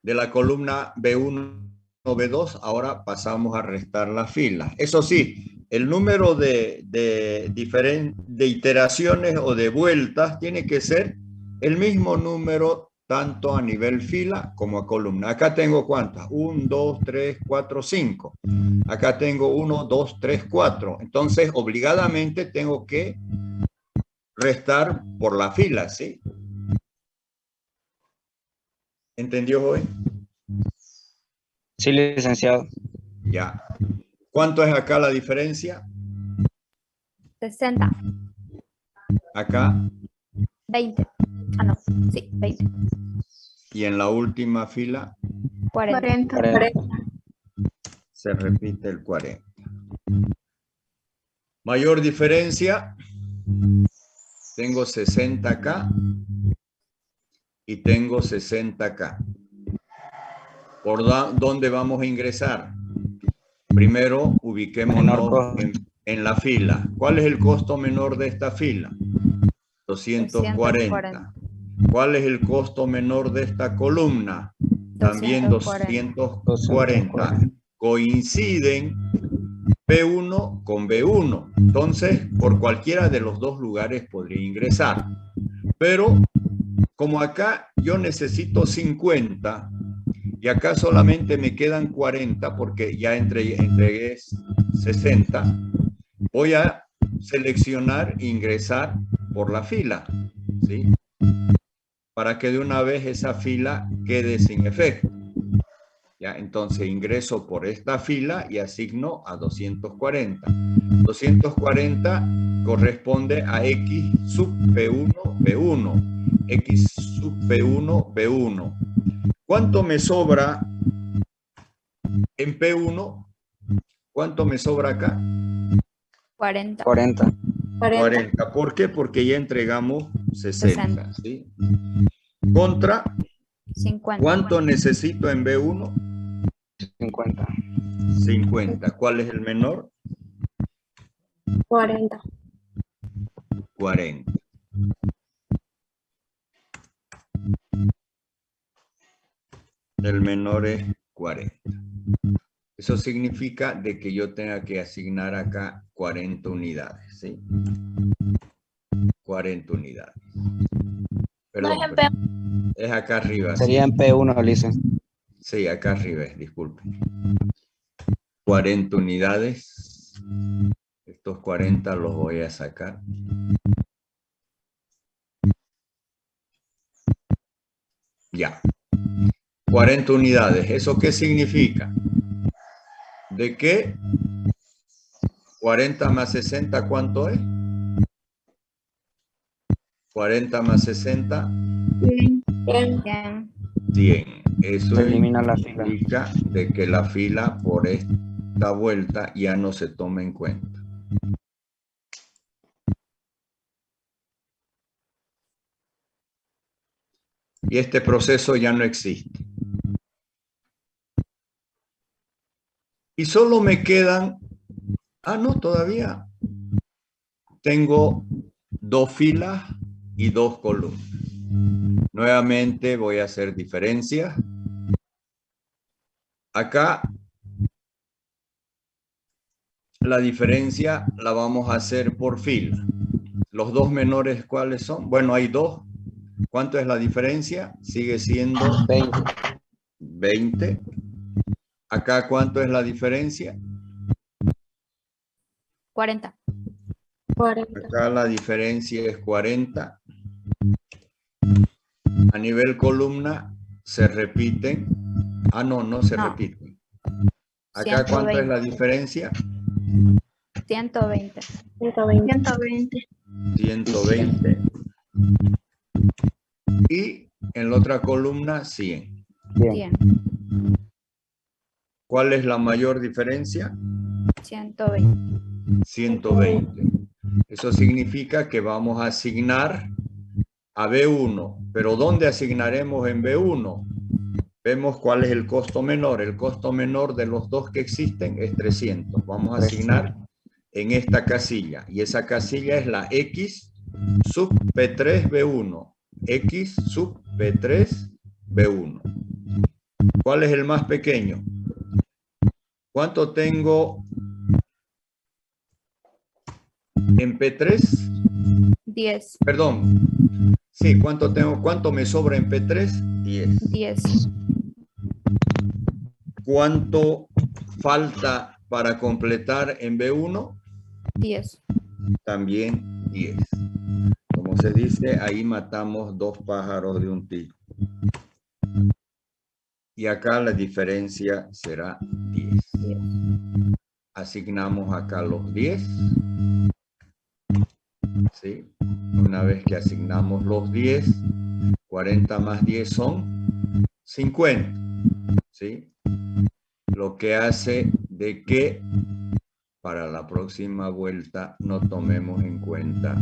[SPEAKER 1] de la columna B1 o B2, ahora pasamos a restar las filas. Eso sí, el número de iteraciones o de vueltas tiene que ser el mismo número tanto a nivel fila como a columna. Acá tengo ¿cuántas? 1, 2, 3, 4, 5. Acá tengo 1, 2, 3, 4. Entonces, obligadamente tengo que restar por la fila, ¿sí? ¿Entendió, joven?
[SPEAKER 3] Sí, licenciado.
[SPEAKER 1] Ya. ¿Cuánto es acá la diferencia?
[SPEAKER 4] 60.
[SPEAKER 1] Acá.
[SPEAKER 4] 20. Ah, no. Sí, 20.
[SPEAKER 1] Y en la última fila.
[SPEAKER 4] 40.
[SPEAKER 1] se repite el 40. Mayor diferencia, tengo 60 acá y tengo 60 acá. ¿Por dónde vamos a ingresar? Primero, ubiquémonos en la fila. ¿Cuál es el costo menor de esta fila? 240. ¿Cuál es el costo menor de esta columna? También 240. Coinciden P1 con B1. Entonces, por cualquiera de los dos lugares podría ingresar. Pero, como acá yo necesito 50 y acá solamente me quedan 40 porque ya entregué 60, voy a seleccionar e ingresar por la fila, ¿sí? Para que de una vez esa fila quede sin efecto. ¿Ya? Entonces ingreso por esta fila y asigno a 240. 240 corresponde a X sub P1, B1. X sub P1, B1. ¿Cuánto me sobra en P1? ¿Cuánto me sobra acá?
[SPEAKER 4] 40.
[SPEAKER 3] 40.
[SPEAKER 1] 40. ¿Por qué? Porque ya entregamos 60. ¿Sí? Contra
[SPEAKER 4] 50.
[SPEAKER 1] ¿Cuánto necesito en B1?
[SPEAKER 3] 50.
[SPEAKER 1] 50. ¿Cuál es el menor?
[SPEAKER 7] 40.
[SPEAKER 1] 40. El menor es 40. Eso significa de que yo tenga que asignar acá 40 unidades, ¿sí? 40 unidades. Perdón, es acá arriba.
[SPEAKER 3] Sería en P1, Lice.
[SPEAKER 1] Sí, acá arriba, disculpen. 40 unidades. Estos 40 los voy a sacar. Ya. 40 unidades. ¿Eso qué significa? De que 40 más 60, ¿cuánto es? 40 más 60. 100. Eso
[SPEAKER 3] elimina la fila.
[SPEAKER 1] Significa de que la fila por esta vuelta ya no se toma en cuenta. Y este proceso ya no existe. Y solo me quedan... Ah, no, todavía. Tengo 2 filas y 2 columnas. Nuevamente voy a hacer diferencias. Acá la diferencia la vamos a hacer por fila. Los dos menores, ¿cuáles son? Bueno, hay 2. ¿Cuánto es la diferencia? Sigue siendo 20. Acá, ¿cuánto es la diferencia?
[SPEAKER 4] 40.
[SPEAKER 1] Acá la diferencia es 40. A nivel columna se repiten. Ah, no, no se repiten. Acá,
[SPEAKER 4] 120.
[SPEAKER 1] ¿cuánto es la diferencia?
[SPEAKER 4] 120.
[SPEAKER 7] 120.
[SPEAKER 1] 120. Y en la otra columna, 100.
[SPEAKER 4] 100.
[SPEAKER 1] ¿Cuál es la mayor diferencia?
[SPEAKER 4] 120.
[SPEAKER 1] 120. Eso significa que vamos a asignar a B1. ¿Pero dónde asignaremos en B1? Vemos cuál es el costo menor. El costo menor de los dos que existen es 300. Vamos a asignar en esta casilla. Y esa casilla es la X sub P3 B1. X sub P3 B1. ¿Cuál es el más pequeño? ¿Cuánto tengo en P3?
[SPEAKER 4] 10.
[SPEAKER 1] Perdón. Sí, ¿cuánto tengo? ¿Cuánto me sobra en P3? 10.
[SPEAKER 4] 10.
[SPEAKER 1] ¿Cuánto falta para completar en B1?
[SPEAKER 4] 10.
[SPEAKER 1] También 10. Como se dice, ahí matamos 2 pájaros de un tiro. Y acá la diferencia será 10. Asignamos acá los 10. ¿Sí? Una vez que asignamos los 10, 40 más 10 son 50. ¿Sí? Lo que hace de que para la próxima vuelta no tomemos en cuenta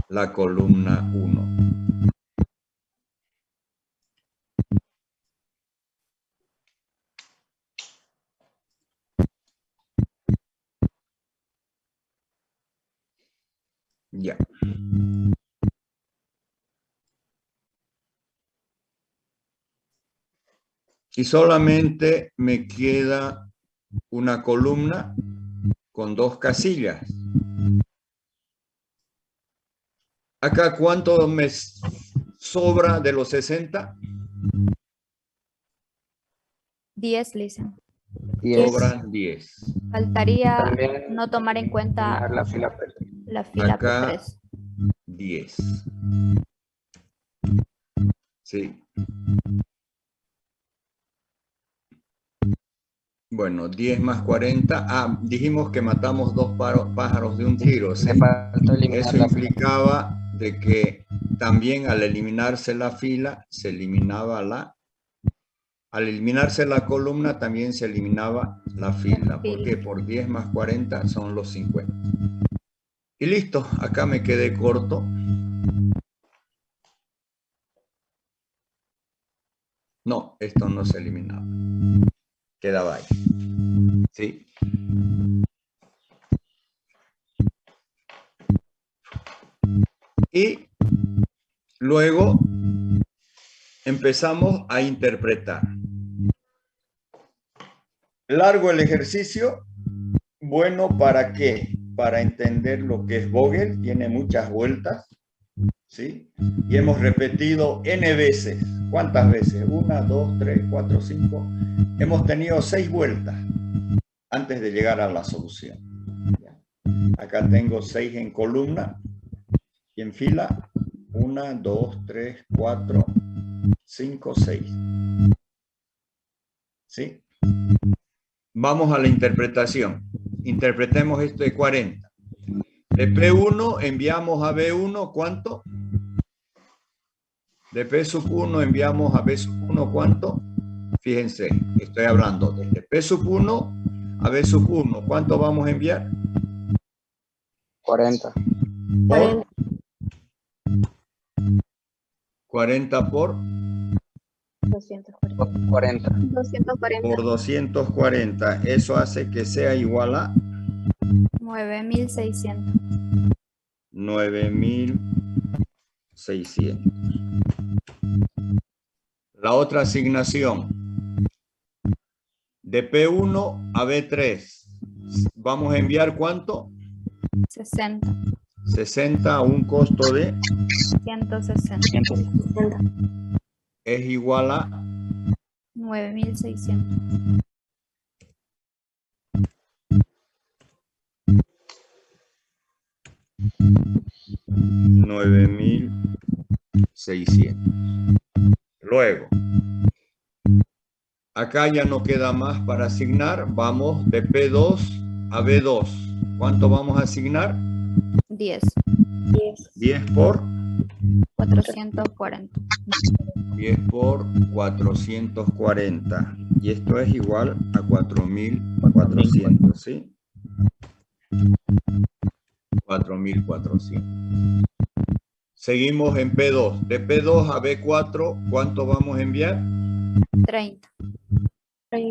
[SPEAKER 1] la columna 1. Ya. Y solamente me queda una columna con 2 casillas. Acá, ¿cuánto me sobra de los 60?
[SPEAKER 4] 10, Lisa.
[SPEAKER 3] 10.
[SPEAKER 1] Sobran 10.
[SPEAKER 4] Faltaría
[SPEAKER 3] También
[SPEAKER 4] no tomar en cuenta
[SPEAKER 3] la fila P.
[SPEAKER 4] la fila
[SPEAKER 1] Acá,
[SPEAKER 4] P3.
[SPEAKER 1] 10. Sí. Bueno, 10 más 40. Ah, dijimos que matamos 2 pájaros de un tiro. ¿Sí?
[SPEAKER 3] Me faltó eliminar
[SPEAKER 1] Eso
[SPEAKER 3] la fila.
[SPEAKER 1] implicaba de que también al eliminarse la fila, se eliminaba la... Al eliminarse la columna, también se eliminaba la fila. ¿Por qué? Por 10 más 40 son los 50. Y listo, acá me quedé corto. No, esto no se eliminaba. Quedaba ahí. ¿Sí? Y luego empezamos a interpretar. Largo el ejercicio. Bueno, ¿para qué? Para entender lo que es Vogel. Tiene muchas vueltas. ¿Sí? Y hemos repetido N veces. ¿Cuántas veces? 1, 2, 3, 4, 5. Hemos tenido 6 vueltas antes de llegar a la solución. Acá tengo 6 en columna y en fila 1, 2, 3, 4, 5, 6. ¿Sí? Vamos a la interpretación. Interpretemos esto de 40. De P1 enviamos a B1, ¿cuánto? De P sub 1 enviamos a B sub 1, ¿cuánto? Fíjense, estoy hablando desde P sub 1 a B sub 1. ¿Cuánto vamos a enviar?
[SPEAKER 3] 40.
[SPEAKER 1] ¿Por? 40 por
[SPEAKER 7] 240.
[SPEAKER 8] 240.
[SPEAKER 1] por 240. Eso hace que sea igual a
[SPEAKER 4] 9.600.
[SPEAKER 1] 9.600. La otra asignación. De P1 a B3. ¿Vamos a enviar cuánto?
[SPEAKER 4] 60.
[SPEAKER 1] 60 a un costo de
[SPEAKER 4] 160.
[SPEAKER 1] es igual a
[SPEAKER 4] 9.600.
[SPEAKER 1] 9.600. Luego, acá ya no queda más para asignar. Vamos de P2 a B2. ¿Cuánto vamos a asignar?
[SPEAKER 4] 10.
[SPEAKER 1] 10 por
[SPEAKER 4] 440.
[SPEAKER 1] 10 por 440. Y esto es igual a 4.400, ¿sí? 4.400. Seguimos en P2. De P2 a B4, ¿cuánto vamos a enviar?
[SPEAKER 4] 30.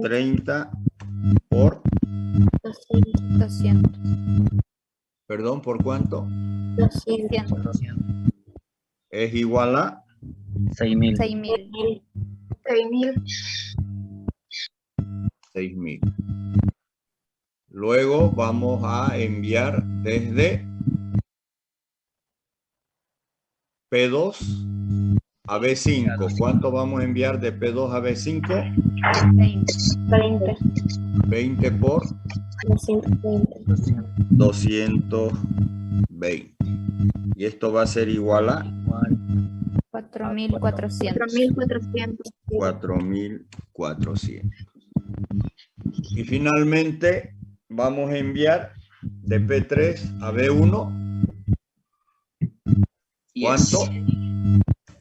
[SPEAKER 1] 30 por...
[SPEAKER 4] 200.
[SPEAKER 1] Perdón, ¿por cuánto?
[SPEAKER 4] 200.
[SPEAKER 1] Es igual a
[SPEAKER 3] 6.000.
[SPEAKER 4] 6.000.
[SPEAKER 1] 6.000. Luego vamos a enviar desde P2 a B5. ¿Cuánto vamos a enviar de P2 a B5?
[SPEAKER 4] 20.
[SPEAKER 1] 20 por 220. Y esto va a ser igual a
[SPEAKER 4] 4.400.
[SPEAKER 1] 4.400. Y finalmente vamos a enviar de P3 a B1. ¿Cuánto?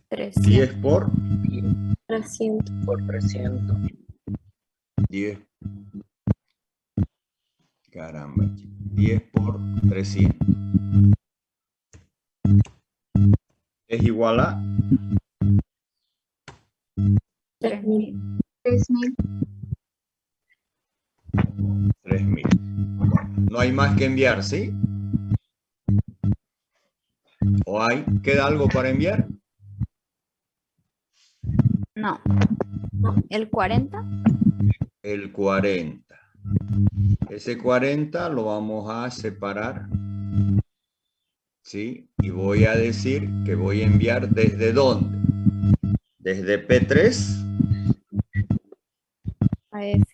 [SPEAKER 4] 300.
[SPEAKER 1] 10 por
[SPEAKER 3] 300.
[SPEAKER 1] 10 Caramba, 10 por 300. Es igual a
[SPEAKER 4] 3.000.
[SPEAKER 8] 3.000.
[SPEAKER 1] 3.000. Bueno, no hay más que enviar, ¿sí? ¿O hay? ¿Queda algo para enviar?
[SPEAKER 4] No. ¿El 40?
[SPEAKER 1] El 40. Ese 40 lo vamos a separar, ¿sí? Y voy a decir que voy a enviar ¿desde dónde? Desde P3.
[SPEAKER 4] A F.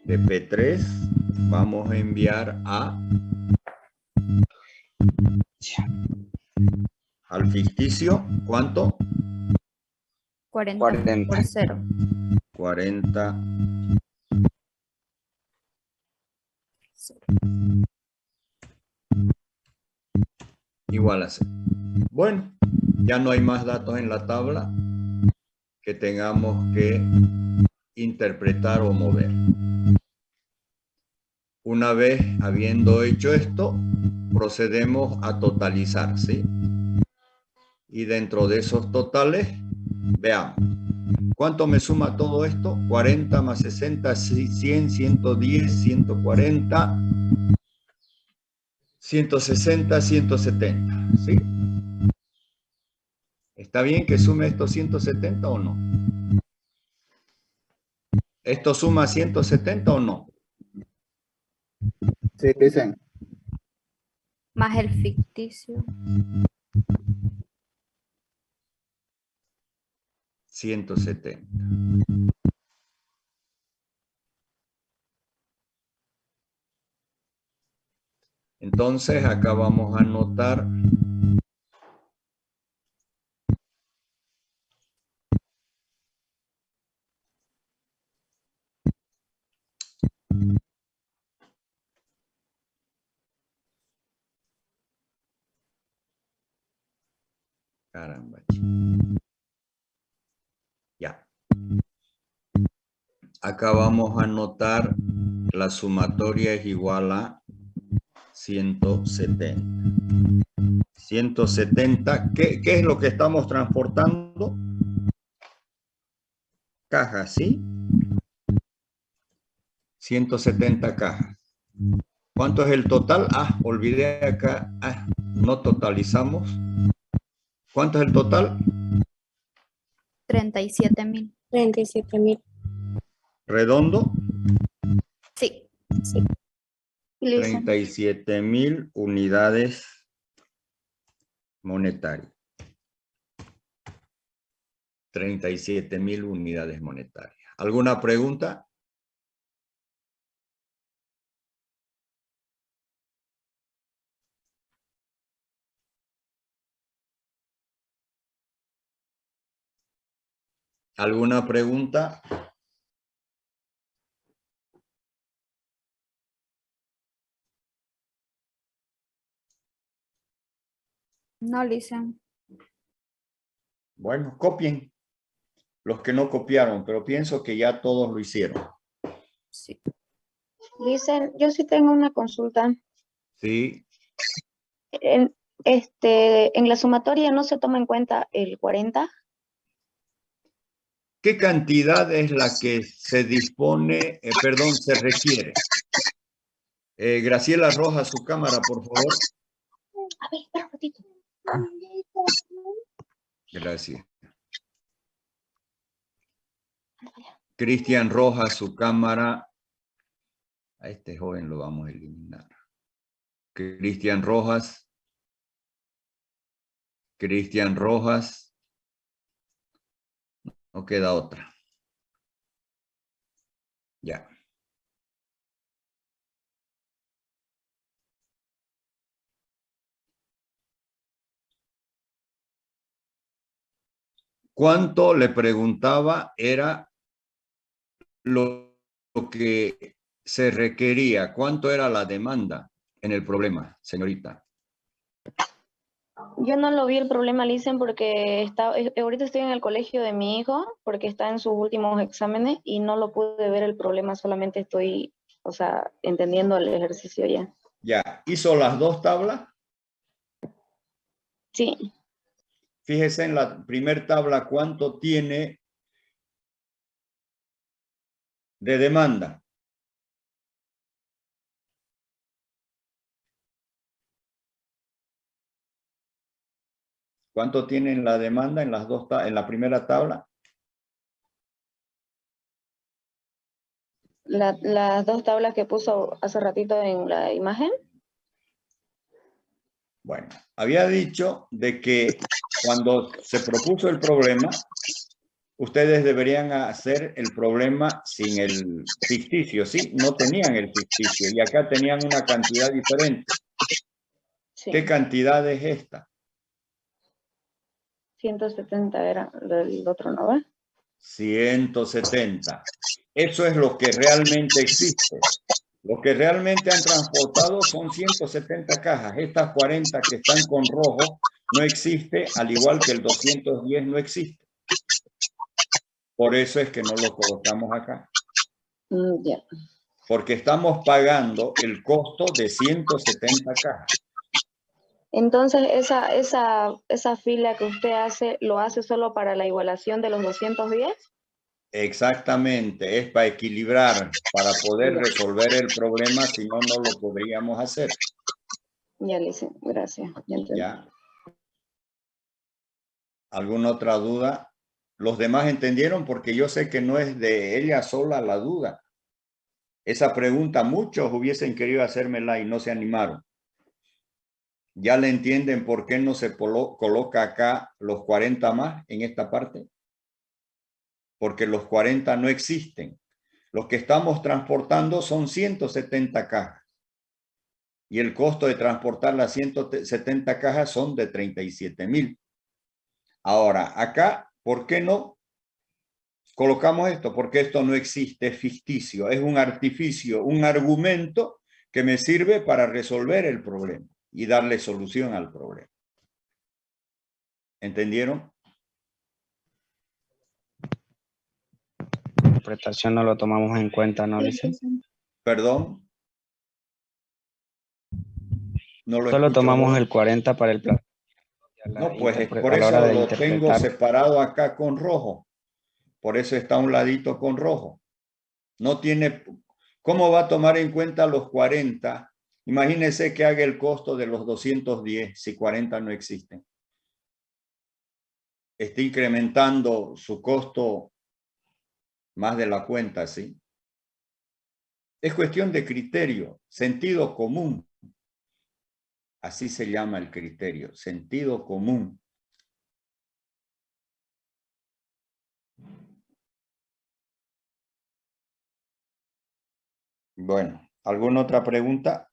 [SPEAKER 1] De P3 vamos a enviar al ficticio. ¿Cuánto?
[SPEAKER 4] 40
[SPEAKER 3] 40.
[SPEAKER 4] por 0.
[SPEAKER 1] 40. Igual a 0. Bueno, ya no hay más datos en la tabla que tengamos que interpretar o mover. Una vez habiendo hecho esto, procedemos a totalizar, ¿sí? Y dentro de esos totales, veamos. ¿Cuánto me suma todo esto? 40 más 60, 100, 110, 140, 160, 170, ¿sí? ¿Está bien que sume estos 170 o no? ¿Esto suma 170 o no?
[SPEAKER 6] Sí, dicen.
[SPEAKER 4] Más el ficticio.
[SPEAKER 1] 170. Entonces acá vamos a anotar caramba. Ya. Acá vamos a anotar la sumatoria es igual a 170. 170, ¿qué es lo que estamos transportando? Cajas, ¿sí? 170 cajas. ¿Cuánto es el total? Ah, olvidé acá. Ah, no totalizamos. ¿Cuánto es el total?
[SPEAKER 4] 37.000.
[SPEAKER 8] 37.000.
[SPEAKER 1] ¿Redondo?
[SPEAKER 4] Sí.
[SPEAKER 8] Sí.
[SPEAKER 1] 37.000 unidades monetarias. 37.000 unidades monetarias. ¿Alguna pregunta? ¿Alguna pregunta?
[SPEAKER 4] No, Lisen.
[SPEAKER 1] Bueno, copien los que no copiaron, pero pienso que ya todos lo hicieron.
[SPEAKER 4] Sí.
[SPEAKER 7] Dicen, yo sí tengo una consulta.
[SPEAKER 1] Sí,
[SPEAKER 7] En la sumatoria no se toma en cuenta el 40.
[SPEAKER 1] ¿qué cantidad es la que se dispone, se requiere? Graciela Rojas, su cámara, por favor.
[SPEAKER 7] A ver, espera un ratito.
[SPEAKER 1] Gracias. Cristian Rojas, su cámara. A este joven lo vamos a eliminar. Cristian Rojas. Cristian Rojas. No queda otra. Ya. ¿Cuánto le preguntaba era lo que se requería? ¿Cuánto era la demanda en el problema, señorita?
[SPEAKER 7] Yo no lo vi el problema, Licen, porque ahorita estoy en el colegio de mi hijo, porque está en sus últimos exámenes y no lo pude ver el problema, solamente estoy o sea, entendiendo el ejercicio ya.
[SPEAKER 1] Ya, ¿hizo las dos tablas?
[SPEAKER 7] Sí,
[SPEAKER 1] Fíjese en la primer tabla cuánto tiene de demanda. ¿Cuánto tiene en la demanda en en la primera tabla?
[SPEAKER 7] las dos tablas que puso hace ratito en la imagen.
[SPEAKER 1] Bueno, había dicho de que cuando se propuso el problema, ustedes deberían hacer el problema sin el ficticio, ¿sí? No tenían el ficticio y acá tenían una cantidad diferente.
[SPEAKER 7] Sí,
[SPEAKER 1] ¿Qué cantidad es esta?
[SPEAKER 7] 170 era el otro, ¿no ve?
[SPEAKER 1] 170. Eso es lo que realmente existe. Lo que realmente han transportado son 170 cajas. Estas 40 que están con rojo no existe, al igual que el 210 no existe. Por eso es que no lo colocamos acá.
[SPEAKER 7] Ya.
[SPEAKER 1] Porque estamos pagando el costo de 170 cajas.
[SPEAKER 7] Entonces, esa fila que usted hace, ¿lo hace solo para la igualación de los 210?
[SPEAKER 1] Exactamente, es para equilibrar, para poder resolver el problema, si no, no lo podríamos hacer.
[SPEAKER 7] Ya le hice, gracias. Ya entendí.
[SPEAKER 1] ¿Ya? ¿Alguna otra duda? ¿Los demás entendieron? Porque yo sé que no es de ella sola la duda. Esa pregunta muchos hubiesen querido hacérmela y no se animaron. ¿Ya le entienden por qué no se coloca acá los 40 más en esta parte? Porque los 40 no existen. Los que estamos transportando son 170 cajas. Y el costo de transportar las 170 cajas son de 37,000. Ahora, acá, ¿por qué no colocamos esto? Porque esto no existe, es ficticio, es un artificio, un argumento que me sirve para resolver el problema y darle solución al problema. ¿Entendieron?
[SPEAKER 3] La interpretación no lo tomamos en cuenta, ¿no, licenciado?
[SPEAKER 1] Perdón. No lo
[SPEAKER 3] Solo
[SPEAKER 1] escucho.
[SPEAKER 3] tomamos el 40 para el plazo.
[SPEAKER 1] No, pues por
[SPEAKER 3] A la hora
[SPEAKER 1] eso
[SPEAKER 3] de
[SPEAKER 1] lo tengo
[SPEAKER 3] interpretar.
[SPEAKER 1] separado acá con rojo. Por eso está a un ladito con rojo. No tiene... ¿Cómo va a tomar en cuenta los 40? Imagínese que haga el costo de los 210 si 40 no existen. Está incrementando su costo más de la cuenta, ¿sí? Es cuestión de criterio, sentido común. Así se llama el criterio, sentido común. Bueno, ¿alguna otra pregunta?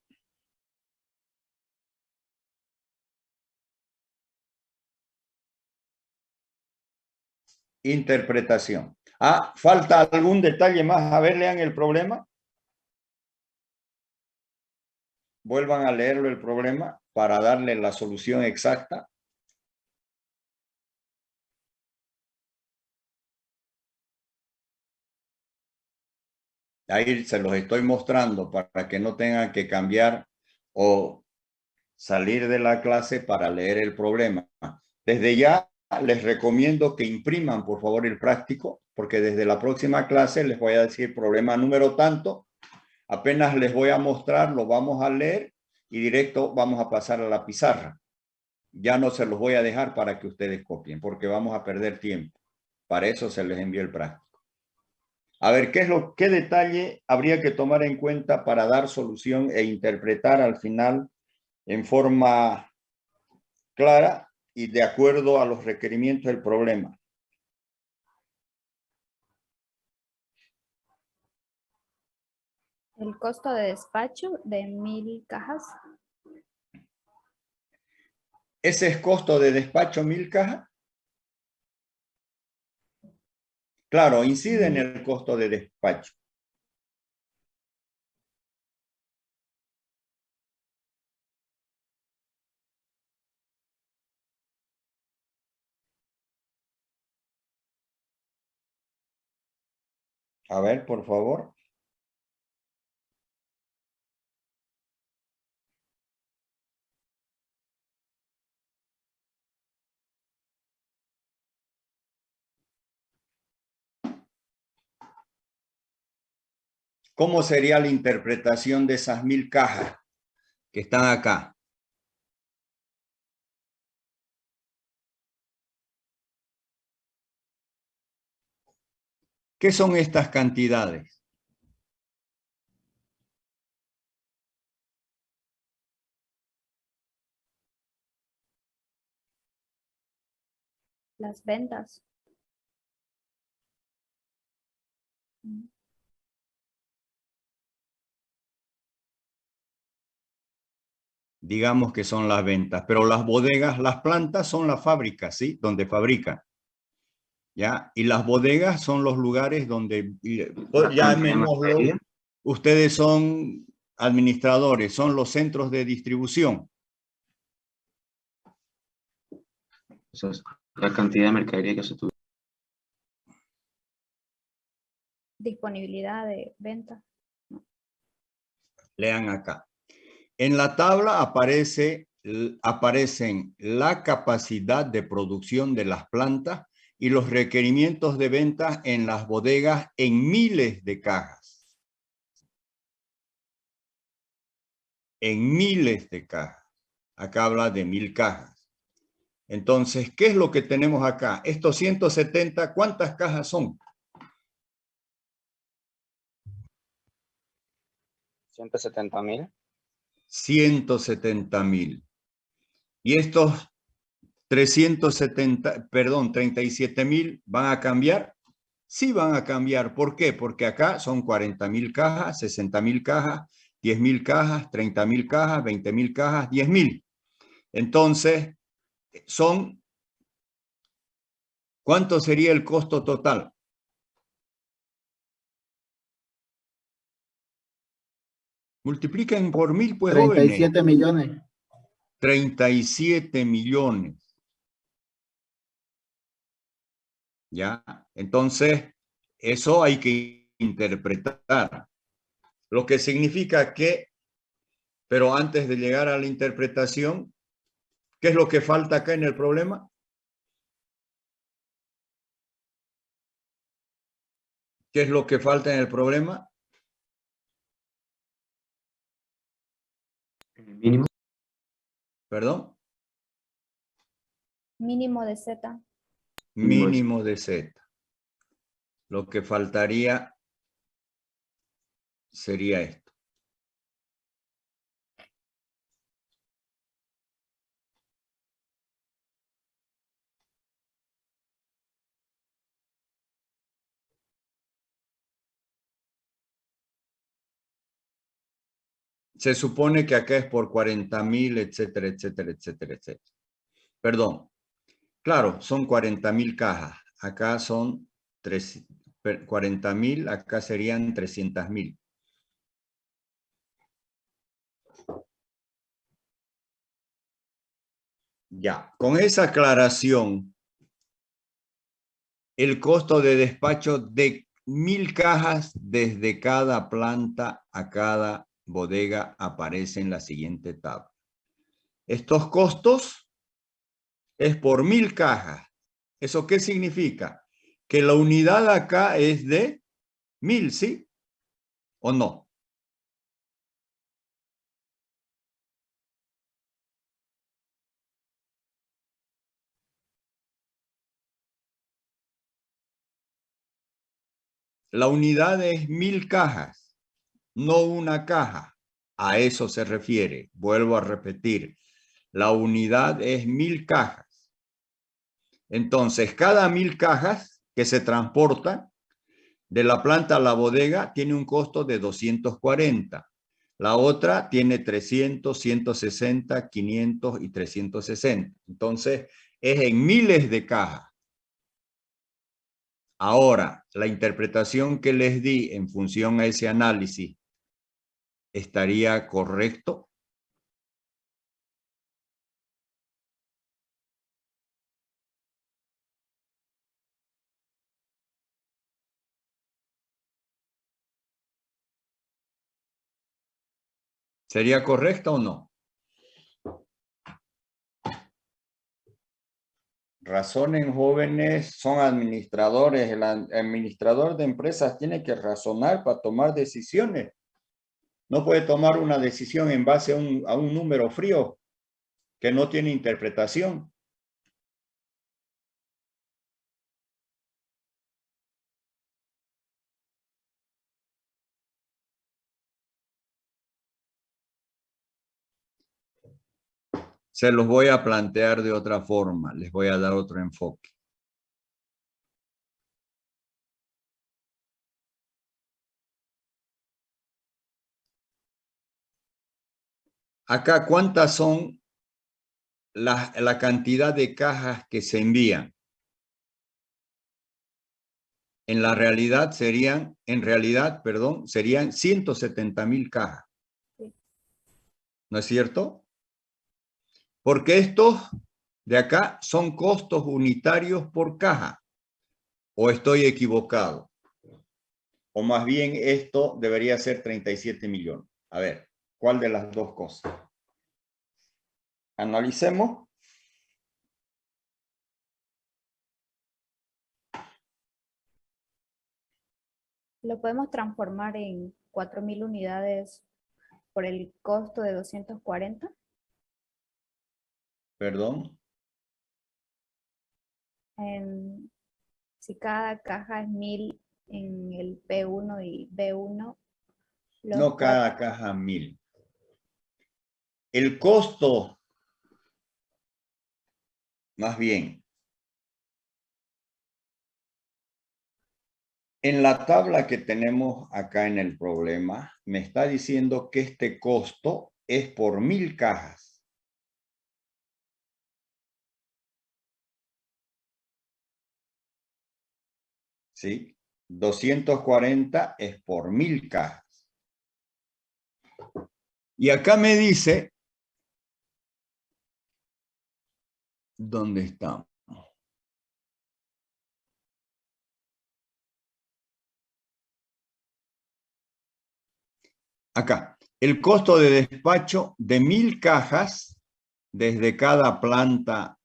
[SPEAKER 1] Interpretación. Ah, ¿falta algún detalle más? A ver, lean el problema. Vuelvan a leerlo el problema para darle la solución exacta. Ahí se los estoy mostrando para que no tengan que cambiar o salir de la clase para leer el problema. Desde ya les recomiendo que impriman por favor el práctico, porque desde la próxima clase les voy a decir problema número tanto. Apenas les voy a mostrar, lo vamos a leer y directo vamos a pasar a la pizarra. Ya no se los voy a dejar para que ustedes copien, porque vamos a perder tiempo. Para eso se les envió el práctico. A ver, ¿qué detalle habría que tomar en cuenta para dar solución e interpretar al final en forma clara y de acuerdo a los requerimientos del problema?
[SPEAKER 4] El costo de despacho de 1,000 cajas.
[SPEAKER 1] ¿Ese es costo de despacho 1,000 cajas? Claro, incide en el costo de despacho. A ver, por favor. ¿Cómo sería la interpretación de esas 1000 cajas que están acá? ¿Qué son estas cantidades?
[SPEAKER 4] Las ventas.
[SPEAKER 1] Digamos que son las ventas, pero las bodegas, las plantas son las fábricas, ¿sí? Donde fabrican. ¿Ya? Y las bodegas son los lugares donde, llamémoslo, ustedes son administradores, son los centros de distribución.
[SPEAKER 9] Esa es la cantidad de mercadería que se tuvo.
[SPEAKER 4] Disponibilidad de venta.
[SPEAKER 1] Lean acá. En la tabla aparecen la capacidad de producción de las plantas y los requerimientos de ventas en las bodegas en miles de cajas. En miles de cajas. Acá habla de 1000 cajas. Entonces, ¿qué es lo que tenemos acá? Estos 170, ¿cuántas cajas son?
[SPEAKER 3] 170.000.
[SPEAKER 1] 170.000. Y estos 37.000 van a cambiar. Sí van a cambiar. ¿Por qué? Porque acá son 40.000 cajas, 60.000 cajas, 10.000 cajas, 30.000 cajas, 20.000 cajas, 10.000. Entonces, ¿cuánto sería el costo total? Multipliquen por 1000, pues,
[SPEAKER 6] 37
[SPEAKER 1] jóvenes.
[SPEAKER 6] millones.
[SPEAKER 1] 37 millones. ¿Ya? Entonces, eso hay que interpretar. Lo que significa que, pero antes de llegar a la interpretación, ¿qué es lo que falta acá en el problema? ¿Qué es lo que falta en el problema?
[SPEAKER 9] Mínimo.
[SPEAKER 1] ¿Perdón?
[SPEAKER 4] Mínimo de Z.
[SPEAKER 1] Mínimo de Z. Lo que faltaría sería esto. Se supone que acá es por 40.000, etcétera, etcétera, etcétera, etcétera. Perdón. Claro, son 40.000 cajas. Acá son 40.000, acá serían 300.000. Ya, con esa aclaración, el costo de despacho de 1000 cajas desde cada planta a cada bodega aparece en la siguiente tabla. Estos costos es por 1000 cajas. ¿Eso qué significa? Que la unidad acá es de 1000, ¿sí? ¿O no? La unidad es 1000 cajas, no una caja. A eso se refiere. Vuelvo a repetir. La unidad es 1000 cajas. Entonces, cada 1000 cajas que se transportan de la planta a la bodega tiene un costo de 240. La otra tiene 300, 160, 500 y 360. Entonces, es en miles de cajas. Ahora, la interpretación que les di en función a ese análisis, ¿estaría correcto? ¿Sería correcto o no? Razonen, jóvenes, son administradores. El administrador de empresas tiene que razonar para tomar decisiones. No puede tomar una decisión en base a un número frío que no tiene interpretación. Se los voy a plantear de otra forma, les voy a dar otro enfoque. Acá, ¿cuántas son la cantidad de cajas que se envían? En realidad serían 170,000 cajas. ¿No es cierto? Porque estos de acá son costos unitarios por caja. ¿O estoy equivocado? O más bien esto debería ser 37 millones. A ver, ¿cuál de las dos cosas? Analicemos.
[SPEAKER 4] Lo podemos transformar en 4.000 unidades por el costo de 240.
[SPEAKER 1] Perdón.
[SPEAKER 4] Si cada caja es 1.000 en el P1 y B1.
[SPEAKER 1] No cada caja 1.000. El costo, más bien, en la tabla que tenemos acá en el problema, me está diciendo que este costo es por 1.000 cajas. ¿Sí? 240 es por 1.000 cajas. Y acá me dice, ¿dónde estamos? Acá, el costo de despacho de 1.000 cajas desde cada planta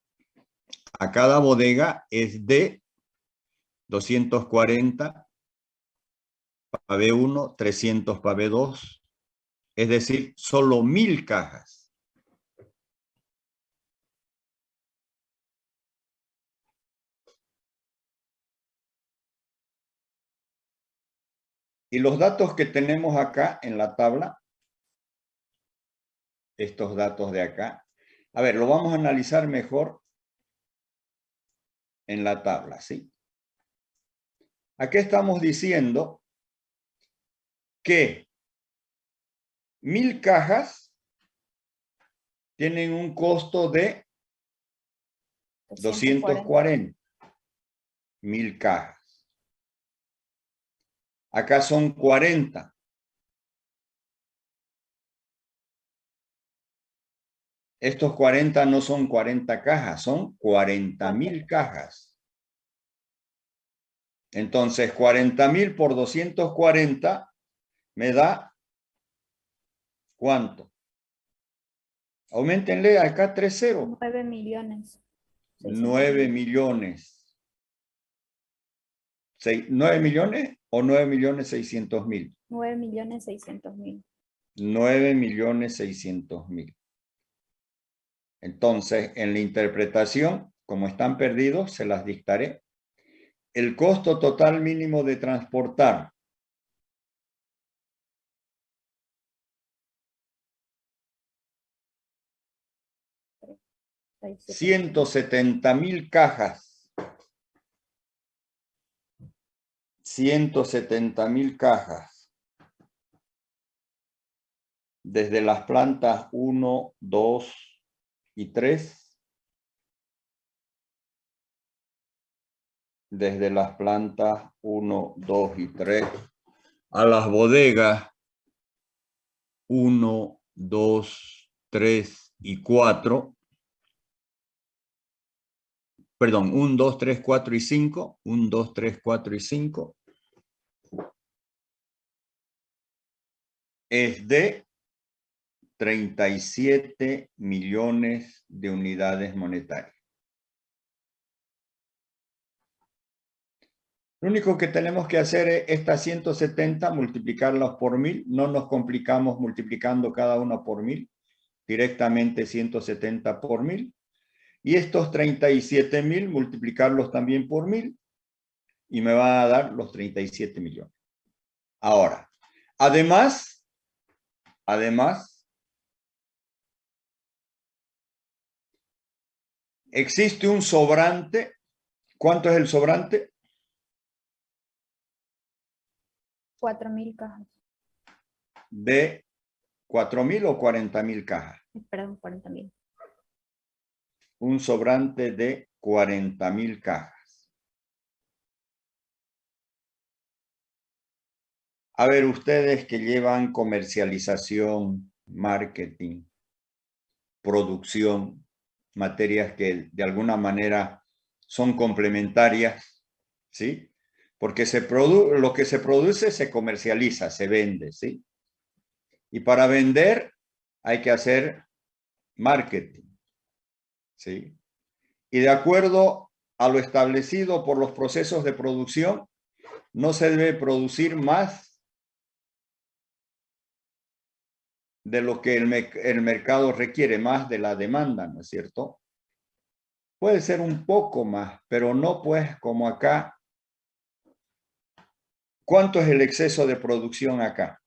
[SPEAKER 1] a cada bodega es de 240 para B1, 300 para B2, es decir, solo 1.000 cajas. Y los datos que tenemos acá en la tabla, estos datos de acá, a ver, lo vamos a analizar mejor en la tabla, ¿sí? Aquí estamos diciendo que 1.000 cajas tienen un costo de 240. 1.000 cajas. Acá son 40. Estos 40 no son 40 cajas, son 40,000 cajas. Entonces, 40,000 por 240 me da ¿cuánto? Auméntenle acá 3 ceros.
[SPEAKER 4] 9 millones.
[SPEAKER 1] 9 millones. ¿9 millones o 9.600.000?
[SPEAKER 4] 9.600.000.
[SPEAKER 1] 9.600.000. Entonces, en la interpretación, como están perdidos, se las dictaré. El costo total mínimo de transportar. $170,000 cajas. 170,000 cajas. Desde las plantas 1, 2 y 3. Desde las plantas 1, 2 y 3 a las bodegas 1, 2, 3 y 4. Perdón, 1, 2, 3, 4 y 5. 1, 2, 3, 4 y 5. Es de 37 millones de unidades monetarias. Lo único que tenemos que hacer es estas 170, multiplicarlas por 1000. No nos complicamos multiplicando cada una por 1000. Directamente 170 por 1000. Y estos 37.000, multiplicarlos también por 1000. Y me va a dar los 37 millones. Ahora, además, existe un sobrante. ¿Cuánto es el sobrante?
[SPEAKER 4] 4.000 cajas.
[SPEAKER 1] De 4.000 o 40.000 cajas.
[SPEAKER 4] Perdón, 40.000.
[SPEAKER 1] Un sobrante de 40.000 cajas. A ver, ustedes que llevan comercialización, marketing, producción, materias que de alguna manera son complementarias, ¿sí? Porque lo que se produce se comercializa, se vende, ¿sí? Y para vender hay que hacer marketing, ¿sí? Y de acuerdo a lo establecido por los procesos de producción, no se debe producir más de lo que el mercado requiere, más de la demanda, ¿no es cierto? Puede ser un poco más, pero no pues como acá. ¿Cuánto es el exceso de producción acá?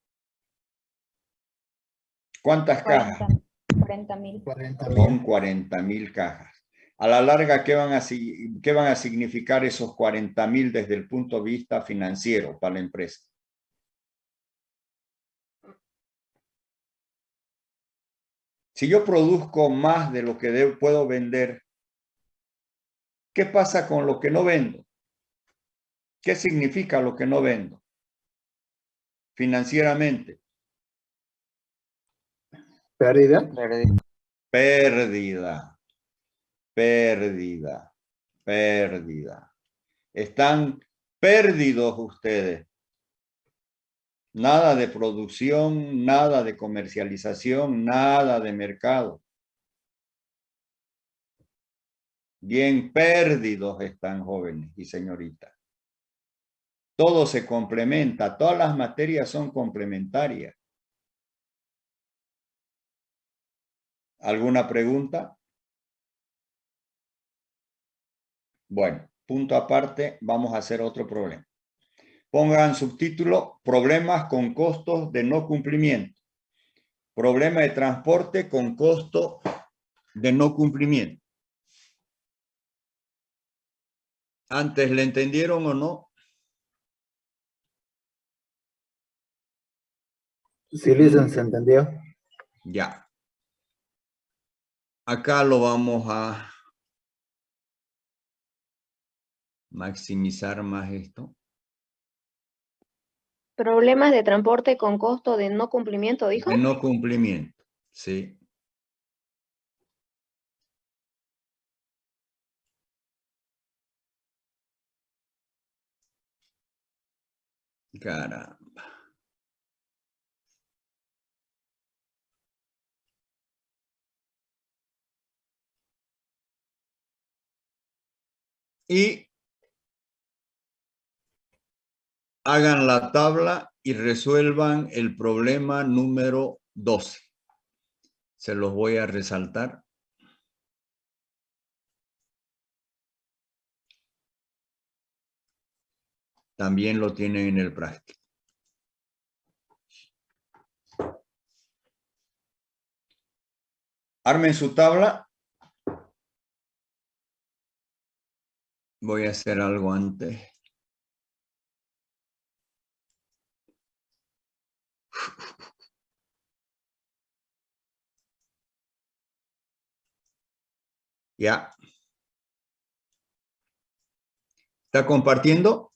[SPEAKER 1] ¿Cuántas cajas?
[SPEAKER 4] 40.000.
[SPEAKER 6] 40.000.
[SPEAKER 1] Son 40.000 cajas. A la larga, ¿qué van a significar esos 40.000 desde el punto de vista financiero para la empresa? Si yo produzco más de lo que puedo vender, ¿qué pasa con lo que no vendo? ¿Qué significa lo que no vendo? Financieramente.
[SPEAKER 6] ¿Pérdida?
[SPEAKER 1] Pérdida, pérdida, pérdida. Están perdidos ustedes. Nada de producción, nada de comercialización, nada de mercado. Bien perdidos están, jóvenes y señoritas. Todo se complementa, todas las materias son complementarias. ¿Alguna pregunta? Bueno, punto aparte, vamos a hacer otro problema. Pongan subtítulo, problemas con costos de no cumplimiento. Problema de transporte con costo de no cumplimiento. ¿Antes le entendieron o no?
[SPEAKER 6] Sí, Listen, ¿se entendió?
[SPEAKER 1] Ya. Acá lo vamos a maximizar más esto.
[SPEAKER 7] Problemas de transporte con costo de no cumplimiento, dijo.
[SPEAKER 1] De no cumplimiento, sí. Caramba. Y hagan la tabla y resuelvan el problema número 12. Se los voy a resaltar. También lo tienen en el práctico. Armen su tabla. Voy a hacer algo antes. Ya. ¿Está compartiendo?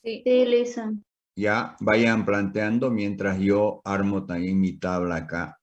[SPEAKER 2] Sí, listen.
[SPEAKER 1] Ya, vayan planteando mientras yo armo también mi tabla acá.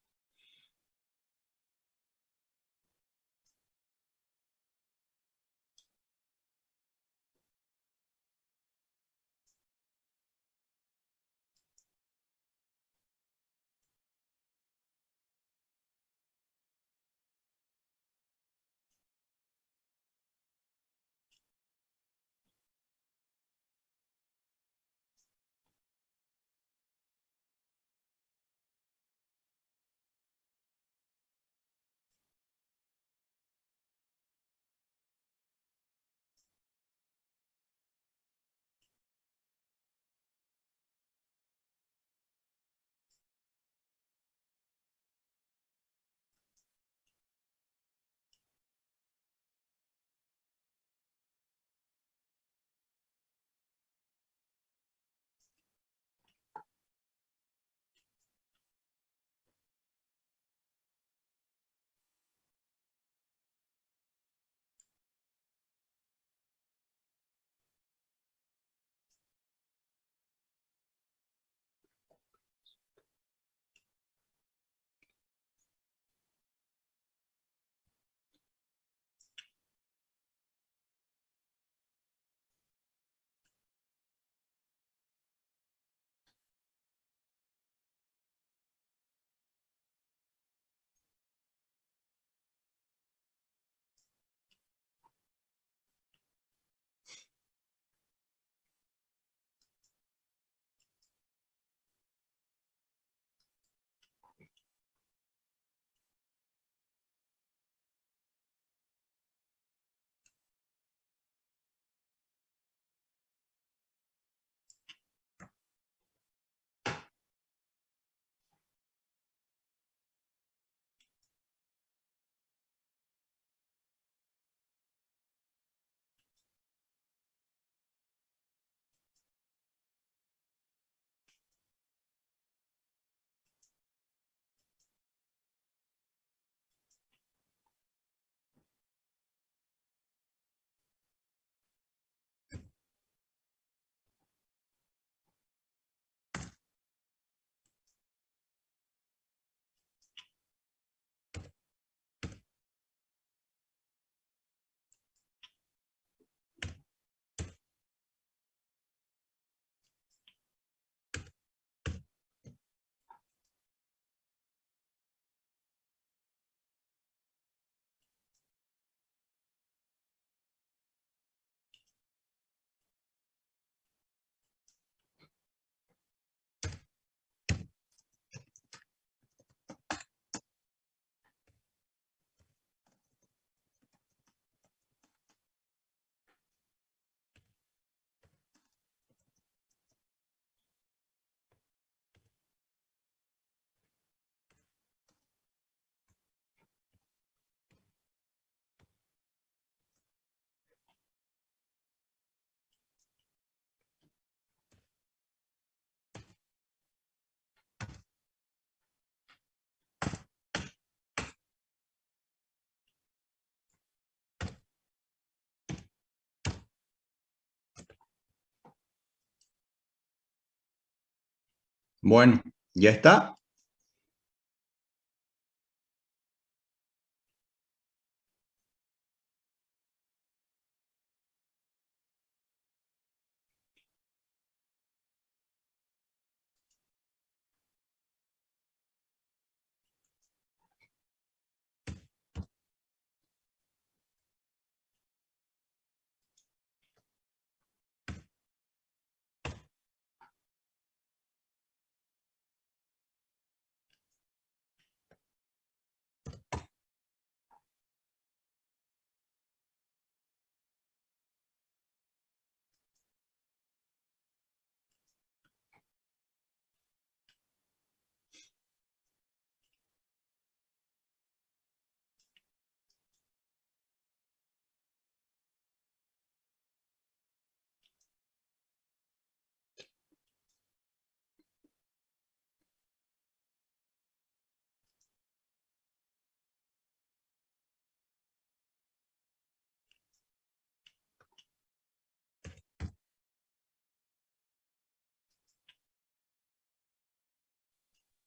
[SPEAKER 1] Bueno, ¿ya está?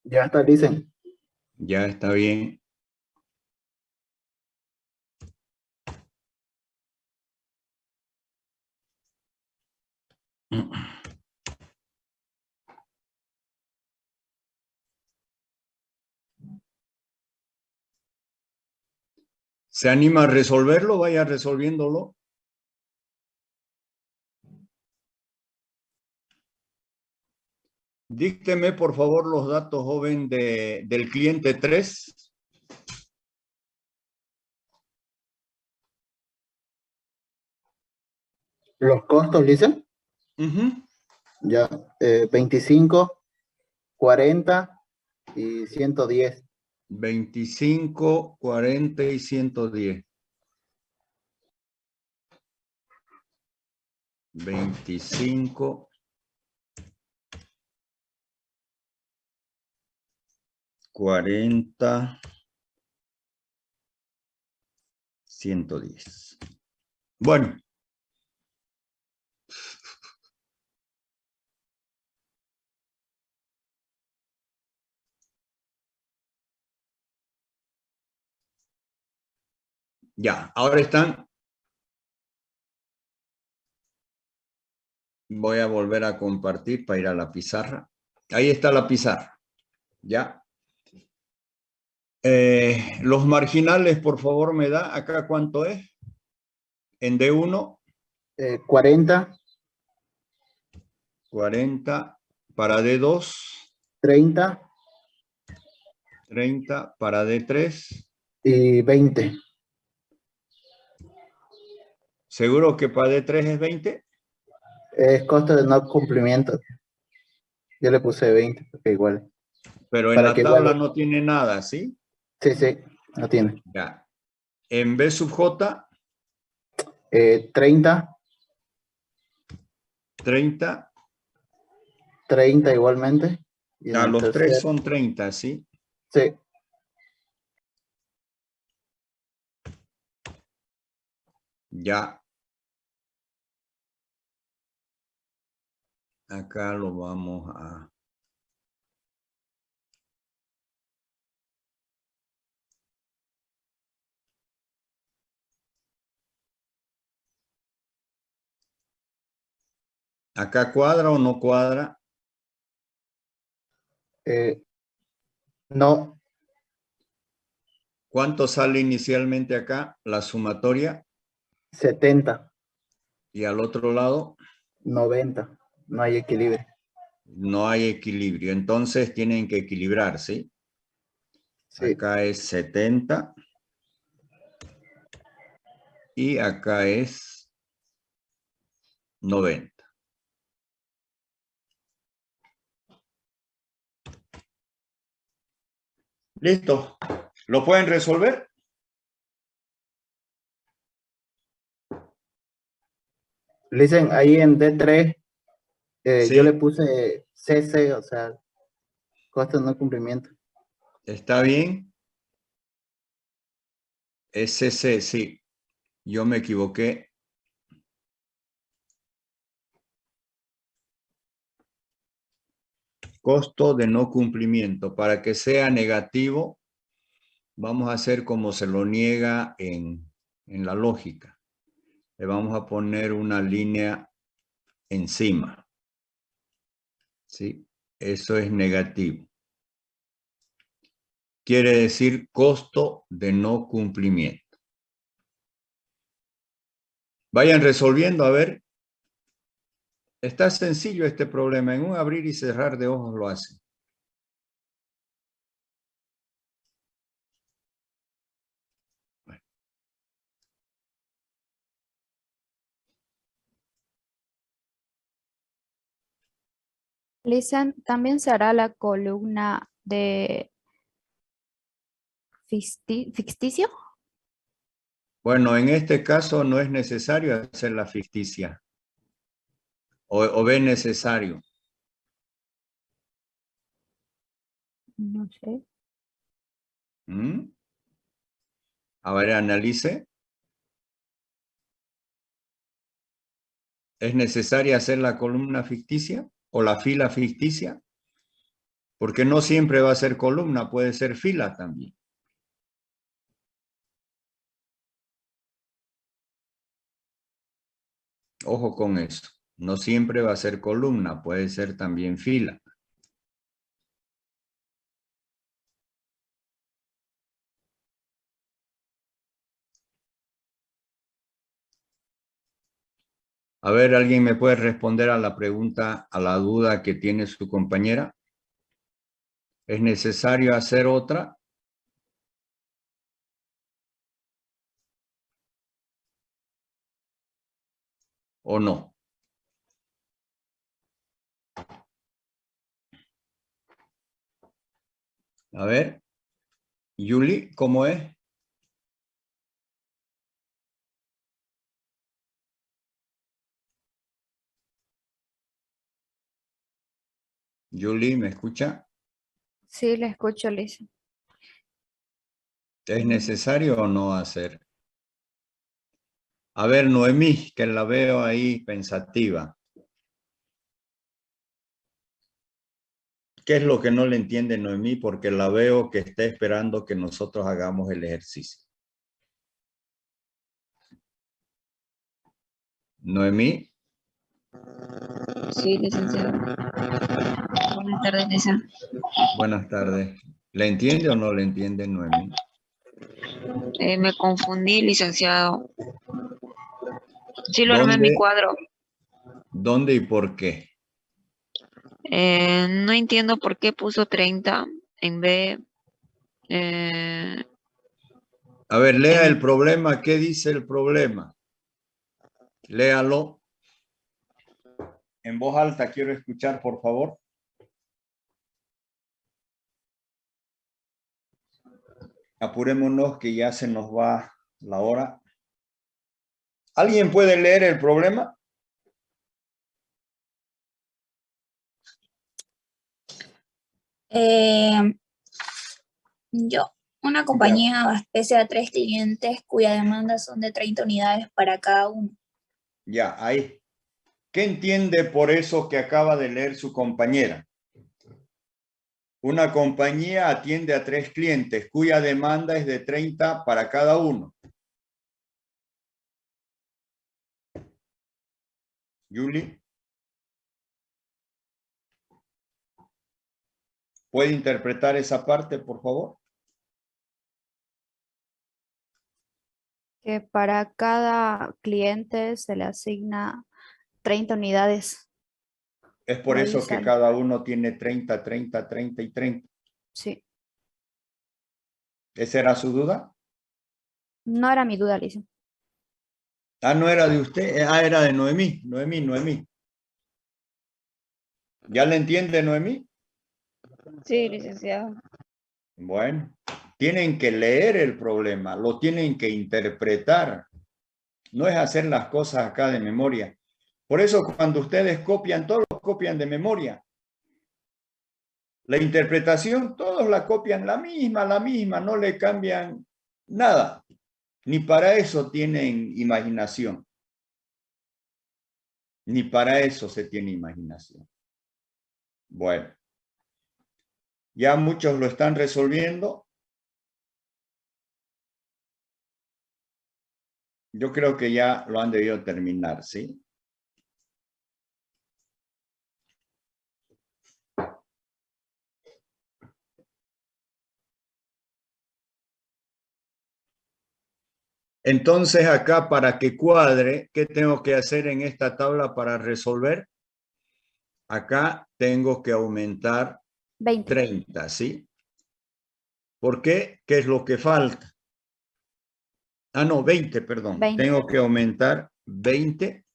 [SPEAKER 6] Ya está, dicen.
[SPEAKER 1] Ya está bien. ¿Se anima a resolverlo? Vaya resolviéndolo. Dícteme, por favor, los datos, joven, del cliente 3.
[SPEAKER 6] Los costos, dicen. Ya, 25, 40 y 110.
[SPEAKER 1] 25, 40 y 110. 25, 40, 110. Bueno. Ya, ahora están. Voy a volver a compartir para ir a la pizarra. Ahí está la pizarra. Ya. Los marginales, por favor, me da. ¿Acá cuánto es? En D1.
[SPEAKER 6] 40.
[SPEAKER 1] 40. Para D2.
[SPEAKER 6] 30.
[SPEAKER 1] 30. Para D3.
[SPEAKER 6] Y 20.
[SPEAKER 1] ¿Seguro que para D3 es 20?
[SPEAKER 6] Es costo de no cumplimiento. Yo le puse 20, porque igual.
[SPEAKER 1] Pero en
[SPEAKER 6] Para
[SPEAKER 1] la
[SPEAKER 6] que
[SPEAKER 1] tabla
[SPEAKER 6] igual.
[SPEAKER 1] no tiene nada, ¿sí?
[SPEAKER 6] Sí, sí, no tiene.
[SPEAKER 1] Ya. En B sub J.
[SPEAKER 6] 30.
[SPEAKER 1] 30.
[SPEAKER 6] 30 igualmente. Y en el
[SPEAKER 1] Los tres
[SPEAKER 6] tercer,
[SPEAKER 1] son 30, ¿sí?
[SPEAKER 6] sí.
[SPEAKER 1] Ya. Acá lo vamos a... ¿Acá cuadra o no cuadra?
[SPEAKER 6] No.
[SPEAKER 1] ¿Cuánto sale inicialmente acá? La sumatoria.
[SPEAKER 6] 70.
[SPEAKER 1] Y al otro lado.
[SPEAKER 6] 90. No hay equilibrio.
[SPEAKER 1] No hay equilibrio. Entonces tienen que equilibrar, ¿sí?
[SPEAKER 6] Sí.
[SPEAKER 1] Acá es 70. Y acá es 90. Listo. ¿Lo pueden resolver?
[SPEAKER 6] Dicen ahí en D3,
[SPEAKER 1] Sí.
[SPEAKER 6] yo le puse CC, o sea, costo de no cumplimiento.
[SPEAKER 1] ¿Está bien? SC, sí. Yo me equivoqué. Costo de no cumplimiento. Para que sea negativo, vamos a hacer como se lo niega en la lógica. Le vamos a poner una línea encima. ¿Sí? Eso es negativo. Quiere decir costo de no cumplimiento. Vayan resolviendo, a ver. Está sencillo este problema. En un abrir y cerrar de ojos lo hace.
[SPEAKER 4] Listen, también se hará la columna de ficticio.
[SPEAKER 1] Bueno, en este caso no es necesario hacer la ficticia. O ve necesario.
[SPEAKER 4] No sé.
[SPEAKER 1] A ver, analice. ¿Es necesaria hacer la columna ficticia o la fila ficticia? Porque no siempre va a ser columna, puede ser fila también. Ojo con eso. No siempre va a ser columna, puede ser también fila. A ver, ¿alguien me puede responder a la pregunta, a la duda que tiene su compañera? ¿Es necesario hacer otra? ¿O no? A ver, Yuli, ¿cómo es? Yuli, ¿me escucha?
[SPEAKER 4] Sí, le escucho, Lisa.
[SPEAKER 1] ¿Es necesario o no hacer? A ver, Noemí, que la veo ahí pensativa. ¿Qué es lo que no le entiende Noemí? Porque la veo que está esperando que nosotros hagamos el ejercicio. Noemí.
[SPEAKER 2] Sí, licenciado. Buenas tardes, licenciado.
[SPEAKER 1] Buenas tardes. ¿Le entiende o no le entiende, Noemí?
[SPEAKER 2] Me confundí, licenciado. Sí lo armé en mi cuadro.
[SPEAKER 1] ¿Dónde y por qué?
[SPEAKER 2] No entiendo por qué puso 30 en B.
[SPEAKER 1] A ver, lea el problema. ¿Qué dice el problema? Léalo. En voz alta quiero escuchar, por favor. Apurémonos que ya se nos va la hora. ¿Alguien puede leer el problema?
[SPEAKER 8] Una compañía abastece a 3 clientes cuya demanda son de 30 unidades para cada uno.
[SPEAKER 1] Ya, ahí. ¿Qué entiende por eso que acaba de leer su compañera? Una compañía atiende a 3 clientes cuya demanda es de 30 para cada uno. Yuli. ¿Puede interpretar esa parte, por favor?
[SPEAKER 4] Que para cada cliente se le asigna 30 unidades.
[SPEAKER 1] Es por eso que cada uno tiene 30, 30, 30 y 30.
[SPEAKER 4] Sí.
[SPEAKER 1] ¿Esa era su duda?
[SPEAKER 4] No era mi duda, Lisa.
[SPEAKER 1] Ah, no era de usted. Ah, era de Noemí. Noemí. ¿Ya le entiende, Noemí?
[SPEAKER 2] Sí, licenciado.
[SPEAKER 1] Bueno, tienen que leer el problema, lo tienen que interpretar. No es hacer las cosas acá de memoria. Por eso cuando ustedes copian, todos los copian de memoria. La interpretación, todos la copian la misma, no le cambian nada. Ni para eso tienen imaginación. Ni para eso se tiene imaginación. Bueno, Ya muchos lo están resolviendo. Yo creo que ya lo han debido terminar, ¿sí? Entonces acá para que cuadre, ¿qué tengo que hacer en esta tabla para resolver? Acá tengo que aumentar
[SPEAKER 4] 20.
[SPEAKER 1] 30, ¿sí? ¿Por qué? ¿Qué es lo que falta? Ah, no, 20, perdón.
[SPEAKER 4] 20.
[SPEAKER 1] Tengo que aumentar 20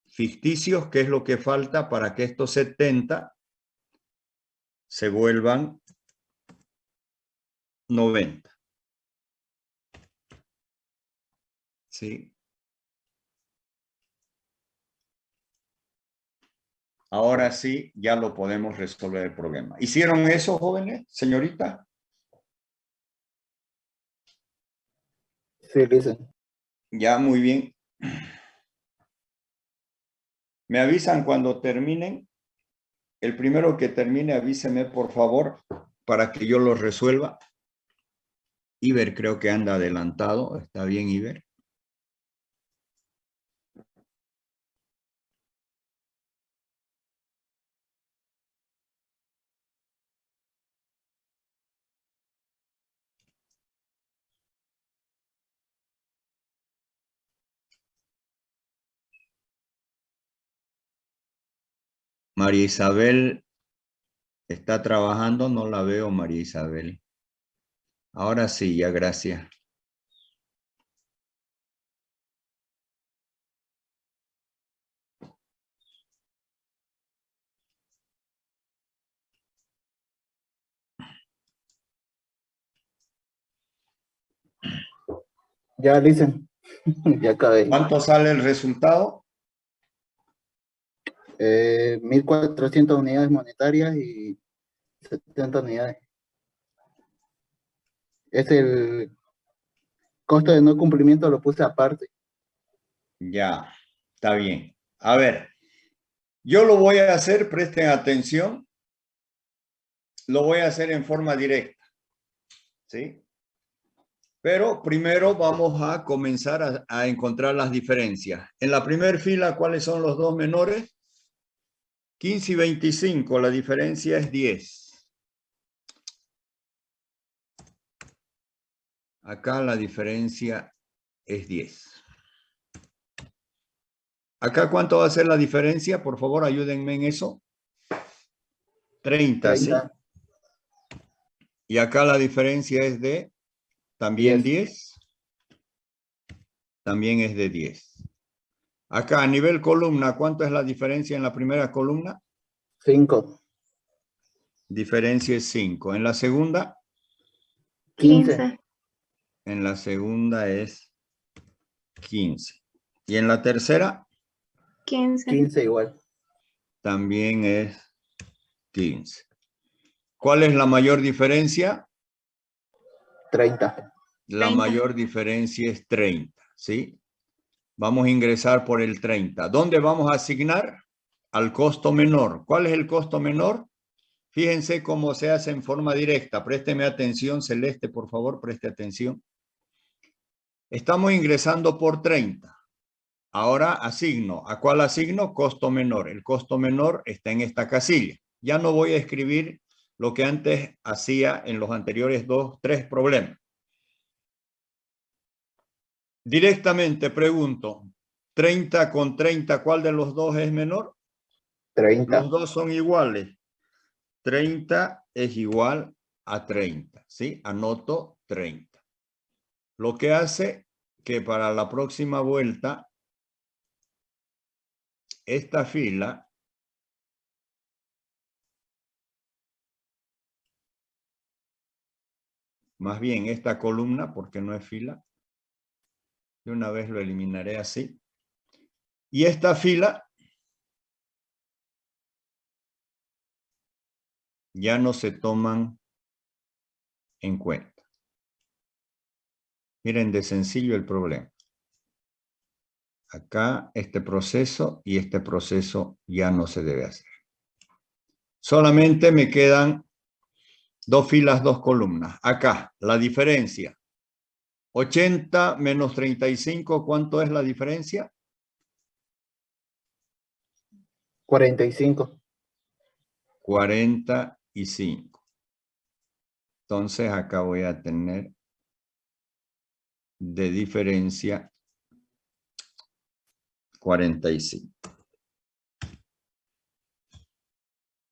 [SPEAKER 1] ficticios, que es lo que falta para que estos 70 se vuelvan 90. ¿Sí? Ahora sí, ya lo podemos resolver el problema. ¿Hicieron eso, jóvenes, señorita?
[SPEAKER 6] Sí, Lisa.
[SPEAKER 1] Ya, muy bien. Me avisan cuando terminen. El primero que termine, avíseme, por favor, para que yo lo resuelva. Iber creo que anda adelantado. ¿Está bien, Iber? María Isabel está trabajando, no la veo, María Isabel. Ahora sí, ya, gracias.
[SPEAKER 6] Ya, Lisa. Ya acabé.
[SPEAKER 1] ¿Cuánto sale el resultado?
[SPEAKER 6] 1.400 unidades monetarias y 70 unidades. Es el costo de no cumplimiento, lo puse aparte.
[SPEAKER 1] Ya, está bien. A ver, yo lo voy a hacer, presten atención. Lo voy a hacer en forma directa, ¿sí? Pero primero vamos a comenzar a encontrar las diferencias. En la primera fila, ¿cuáles son los dos menores? 15 y 25, la diferencia es 10. Acá la diferencia es 10. Acá, ¿cuánto va a ser la diferencia? Por favor, ayúdenme en eso. 30, ¿sí? Y acá la diferencia es de también 10. También es de 10. Acá a nivel columna, ¿cuánto es la diferencia en la primera columna?
[SPEAKER 6] 5.
[SPEAKER 1] Diferencia es 5. En la segunda,
[SPEAKER 6] 15.
[SPEAKER 1] en la segunda es 15. Y en la tercera,
[SPEAKER 6] 15 igual.
[SPEAKER 1] también es 15. ¿Cuál es la mayor diferencia?
[SPEAKER 6] 30.
[SPEAKER 1] La mayor diferencia es 30, ¿sí? Vamos a ingresar por el 30. ¿Dónde vamos a asignar? Al costo menor. ¿Cuál es el costo menor? Fíjense cómo se hace en forma directa. Présteme atención, Celeste, por favor, preste atención. Estamos ingresando por 30. Ahora asigno. ¿A cuál asigno? Costo menor. El costo menor está en esta casilla. Ya no voy a escribir lo que antes hacía en los anteriores 3 problemas. Directamente pregunto, 30 con 30, ¿cuál de los dos es menor?
[SPEAKER 6] 30.
[SPEAKER 1] Los dos son iguales. 30 es igual a 30, ¿sí? Anoto 30. Lo que hace que para la próxima vuelta, esta fila más bien esta columna, porque no es fila, de una vez lo eliminaré así. Y esta fila ya no se toman en cuenta. Miren de sencillo el problema. Acá este proceso y este proceso ya no se debe hacer. Solamente me quedan 2 filas, 2 columnas. Acá, la diferencia. 80 menos 35, ¿cuánto es la diferencia?
[SPEAKER 6] 45.
[SPEAKER 1] 45. Entonces acá voy a tener de diferencia 45.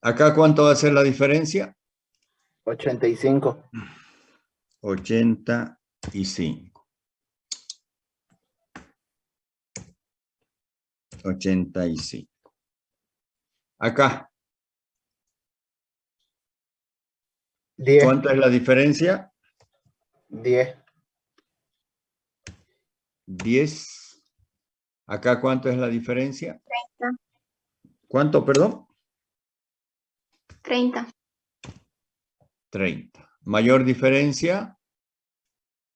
[SPEAKER 1] Acá, ¿cuánto va a ser la diferencia?
[SPEAKER 6] 85.
[SPEAKER 1] 85. 85. Acá,
[SPEAKER 6] 10.
[SPEAKER 1] ¿cuánto es la diferencia?
[SPEAKER 6] 10.
[SPEAKER 1] 10. Acá, ¿cuánto es la diferencia?
[SPEAKER 2] 30.
[SPEAKER 1] ¿Cuánto, perdón?
[SPEAKER 2] 30.
[SPEAKER 1] 30. Mayor diferencia,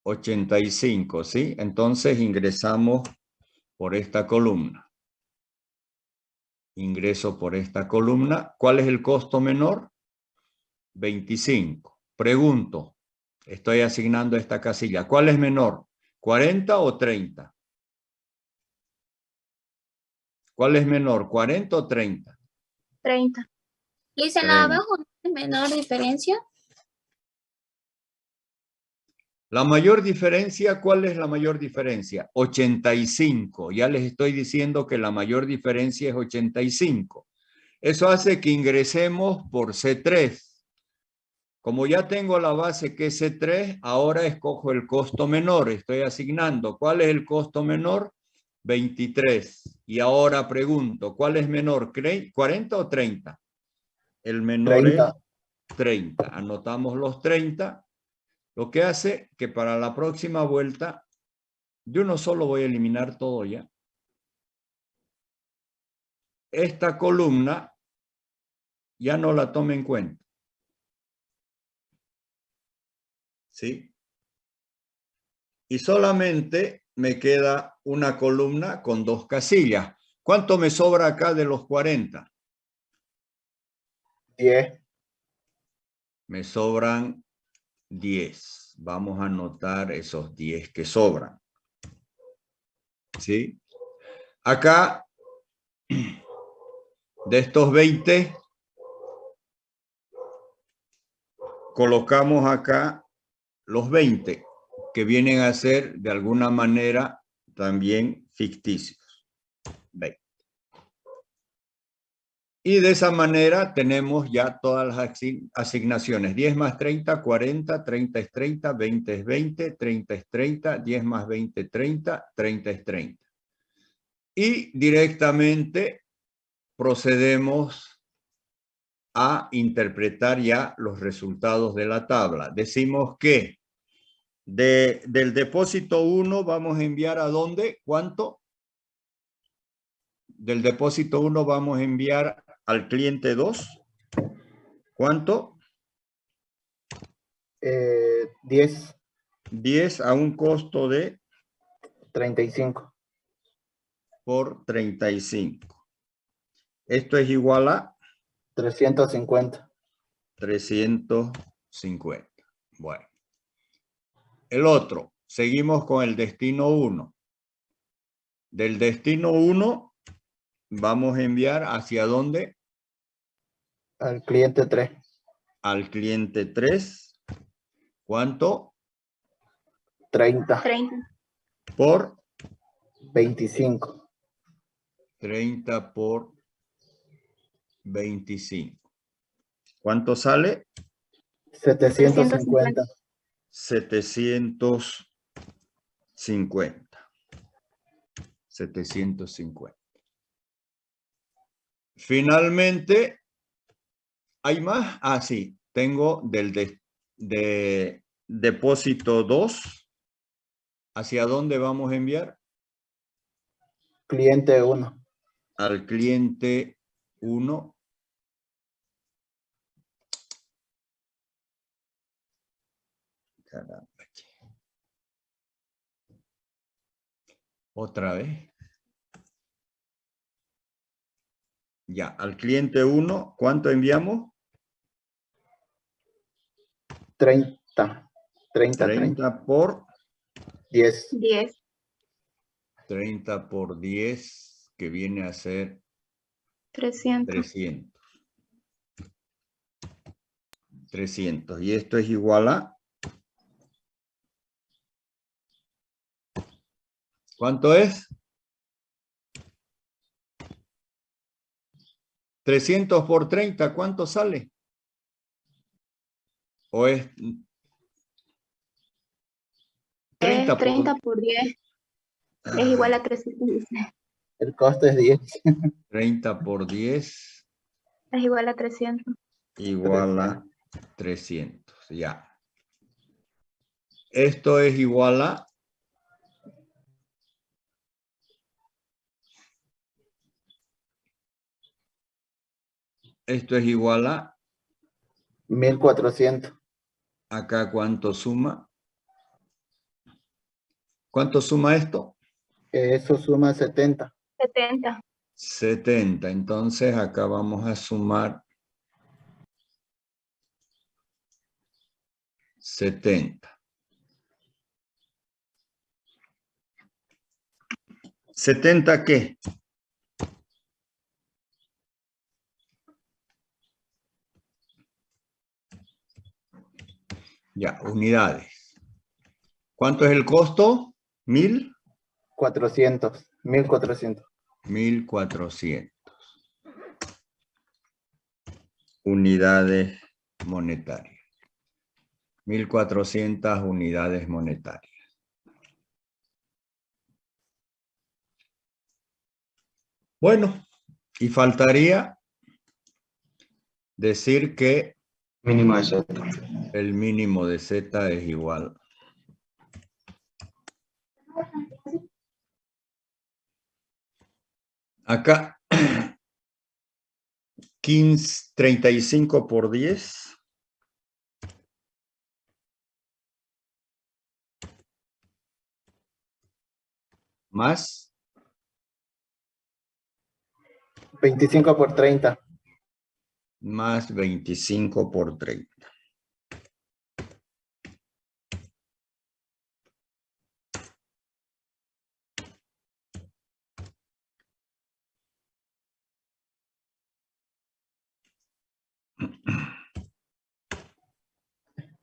[SPEAKER 1] 85, ¿sí? Entonces ingresamos por esta columna. Ingreso por esta columna. ¿Cuál es el costo menor? 25. Pregunto, estoy asignando esta casilla. ¿Cuál es menor? ¿40 o 30? ¿Cuál es menor? ¿40 o 30?
[SPEAKER 2] 30.
[SPEAKER 8] Luis, en la abajo no hay menor diferencia.
[SPEAKER 1] La mayor diferencia, ¿cuál es la mayor diferencia? 85. Ya les estoy diciendo que la mayor diferencia es 85. Eso hace que ingresemos por C3. Como ya tengo la base que es C3, ahora escojo el costo menor. Estoy asignando. ¿Cuál es el costo menor? 23. Y ahora pregunto, ¿cuál es menor? ¿40 o 30? El menor
[SPEAKER 6] 30.
[SPEAKER 1] es 30. Anotamos los 30. Lo que hace que para la próxima vuelta, yo no solo voy a eliminar todo ya. Esta columna ya no la tome en cuenta. ¿Sí? Y solamente me queda una columna con 2 casillas. ¿Cuánto me sobra acá de los 40?
[SPEAKER 6] 10.
[SPEAKER 1] Me sobran 10. Vamos a anotar esos 10 que sobran. ¿Sí? Acá, de estos 20, colocamos acá los 20, que vienen a ser de alguna manera también ficticios. 20. Y de esa manera tenemos ya todas las asignaciones. 10 más 30, 40, 30 es 30, 20 es 20, 30 es 30, 10 más 20, 30, 30 es 30. Y directamente procedemos a interpretar ya los resultados de la tabla. Decimos que del depósito 1 vamos a enviar ¿a dónde? ¿Cuánto? Del depósito 1 vamos a enviar al cliente 2. ¿Cuánto?
[SPEAKER 6] 10.
[SPEAKER 1] 10 a un costo de
[SPEAKER 6] 35.
[SPEAKER 1] por 35. Esto es igual a
[SPEAKER 6] 350.
[SPEAKER 1] 350. Bueno. El otro, seguimos con el destino 1. Del destino 1 vamos a enviar ¿hacia dónde?
[SPEAKER 6] Al cliente 3.
[SPEAKER 1] Al cliente 3. ¿Cuánto?
[SPEAKER 6] 30.
[SPEAKER 2] 30.
[SPEAKER 1] Por
[SPEAKER 6] 25.
[SPEAKER 1] 30 por 25. ¿Cuánto sale?
[SPEAKER 6] 750.
[SPEAKER 1] 750. 750. Finalmente, ¿hay más? Ah, sí. Tengo del de depósito 2. ¿Hacia dónde vamos a enviar?
[SPEAKER 6] Cliente 1.
[SPEAKER 1] Al cliente 1. Caramba. Otra vez. Ya, al cliente 1, ¿cuánto enviamos?
[SPEAKER 6] 30. 30.
[SPEAKER 1] 30 por
[SPEAKER 6] 10.
[SPEAKER 2] 10.
[SPEAKER 1] 30 por 10, que viene a ser
[SPEAKER 2] 300.
[SPEAKER 1] 300. 300. Y esto es igual a... ¿Cuánto es? 300 por 30, ¿cuánto sale? ¿O es 30
[SPEAKER 2] Es 30 por 10. Es igual a 300.
[SPEAKER 6] El costo es 10.
[SPEAKER 1] 30 por 10
[SPEAKER 2] Es igual a 300.
[SPEAKER 1] igual a 300, ya. Esto es igual a... Esto es igual a...
[SPEAKER 6] 1400.
[SPEAKER 1] Acá, ¿cuánto suma? ¿Cuánto suma esto?
[SPEAKER 6] Eso suma 70.
[SPEAKER 2] 70.
[SPEAKER 1] 70. Entonces, acá vamos a sumar 70. ¿70 qué? Ya, unidades. ¿Cuánto es el costo? 1000.
[SPEAKER 6] 400. 1400.
[SPEAKER 1] 1400 unidades monetarias. 1400 unidades monetarias. Bueno, y faltaría decir que
[SPEAKER 9] Mínimo de Z.
[SPEAKER 1] el mínimo de Z es igual. Acá, 35 por 10. Más
[SPEAKER 6] 25 por 30.
[SPEAKER 1] más 25 por 30.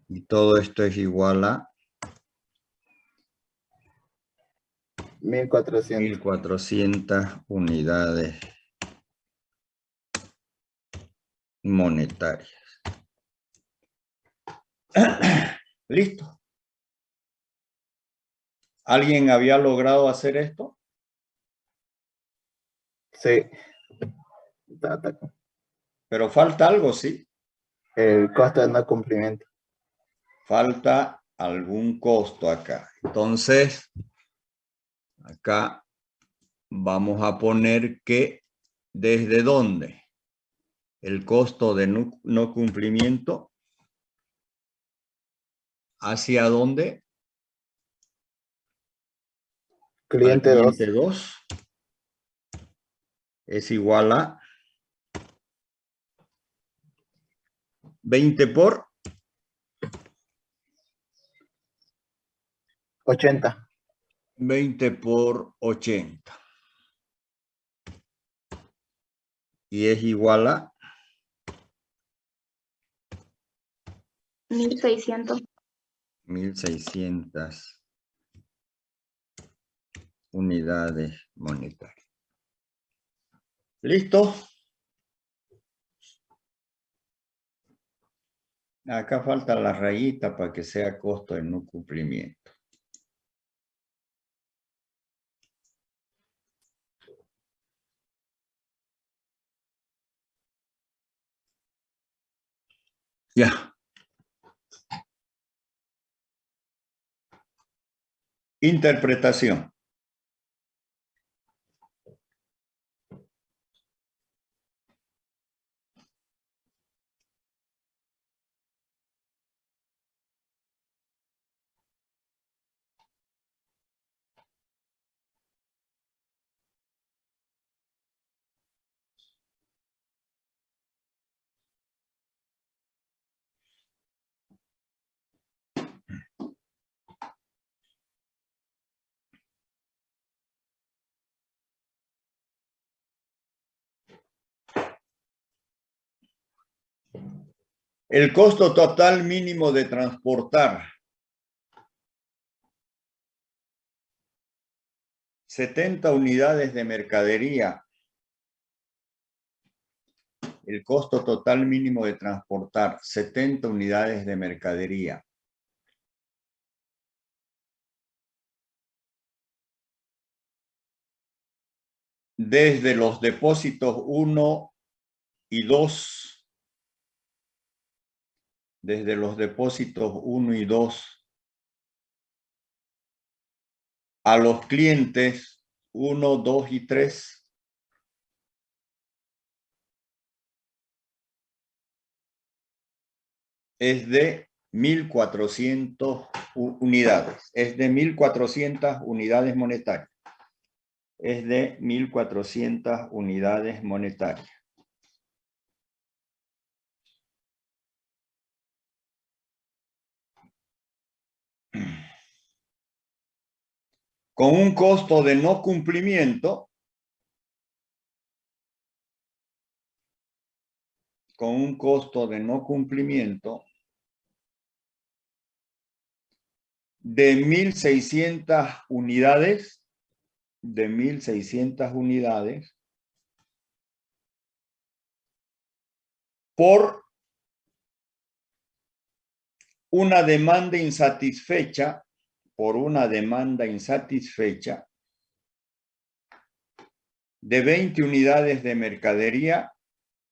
[SPEAKER 1] Y todo esto es igual a
[SPEAKER 6] 1400.
[SPEAKER 1] 1400 unidades monetarias. Listo. ¿Alguien había logrado hacer esto?
[SPEAKER 6] Sí.
[SPEAKER 1] Pero falta algo, ¿sí?
[SPEAKER 6] El costo de no cumplimiento.
[SPEAKER 1] Falta algún costo acá. Entonces, acá vamos a poner que ¿desde dónde? El costo de no cumplimiento. ¿Hacia dónde?
[SPEAKER 6] Cliente 2.
[SPEAKER 1] 2 es igual a 20 por
[SPEAKER 6] 80.
[SPEAKER 1] 20 por 80. Y es igual a
[SPEAKER 2] 1600.
[SPEAKER 1] 1600 unidades monetarias. ¿Listo? Acá falta la rayita para que sea costo de no cumplimiento. Ya. Interpretación. El costo total mínimo de transportar 70 unidades de mercadería. El costo total mínimo de transportar 70 unidades de mercadería. Desde los depósitos 1 y 2. Desde los depósitos 1 y 2 a los clientes 1, 2 y 3. Es de 1.400 unidades. Es de 1.400 unidades monetarias. Es de 1.400 unidades monetarias. Con un costo de no cumplimiento, de 1.600 unidades, por una demanda insatisfecha, de 20 unidades de mercadería,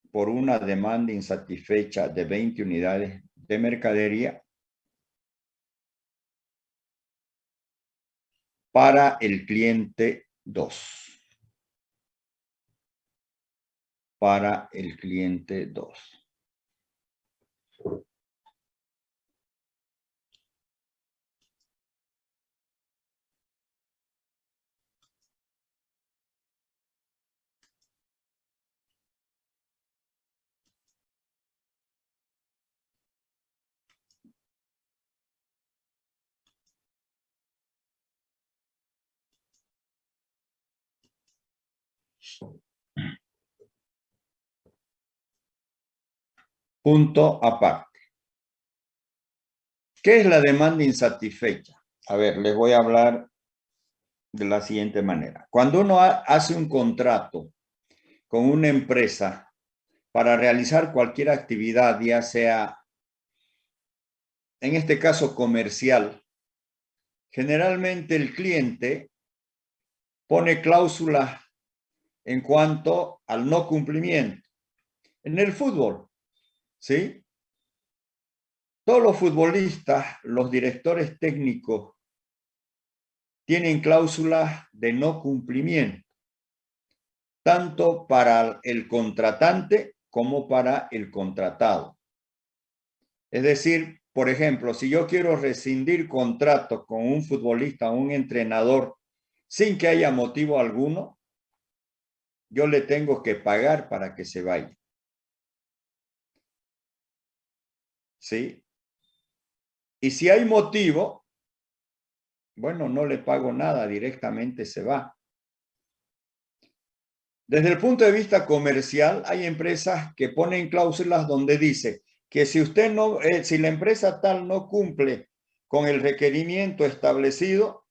[SPEAKER 1] por una demanda insatisfecha de 20 unidades de mercadería, para el cliente 2. Para el cliente 2. Punto aparte. ¿Qué es la demanda insatisfecha? A ver, les voy a hablar de la siguiente manera. Cuando uno hace un contrato con una empresa para realizar cualquier actividad, ya sea, en este caso, comercial, generalmente el cliente pone cláusulas en cuanto al no cumplimiento. En el fútbol, ¿sí? Todos los futbolistas, los directores técnicos, tienen cláusulas de no cumplimiento, tanto para el contratante como para el contratado. Es decir, por ejemplo, si yo quiero rescindir contrato con un futbolista o un entrenador sin que haya motivo alguno, yo le tengo que pagar para que se vaya. ¿Sí? Y si hay motivo, bueno, no le pago nada, directamente se va. Desde el punto de vista comercial, hay empresas que ponen cláusulas donde dice que si si la empresa tal no cumple con el requerimiento establecido,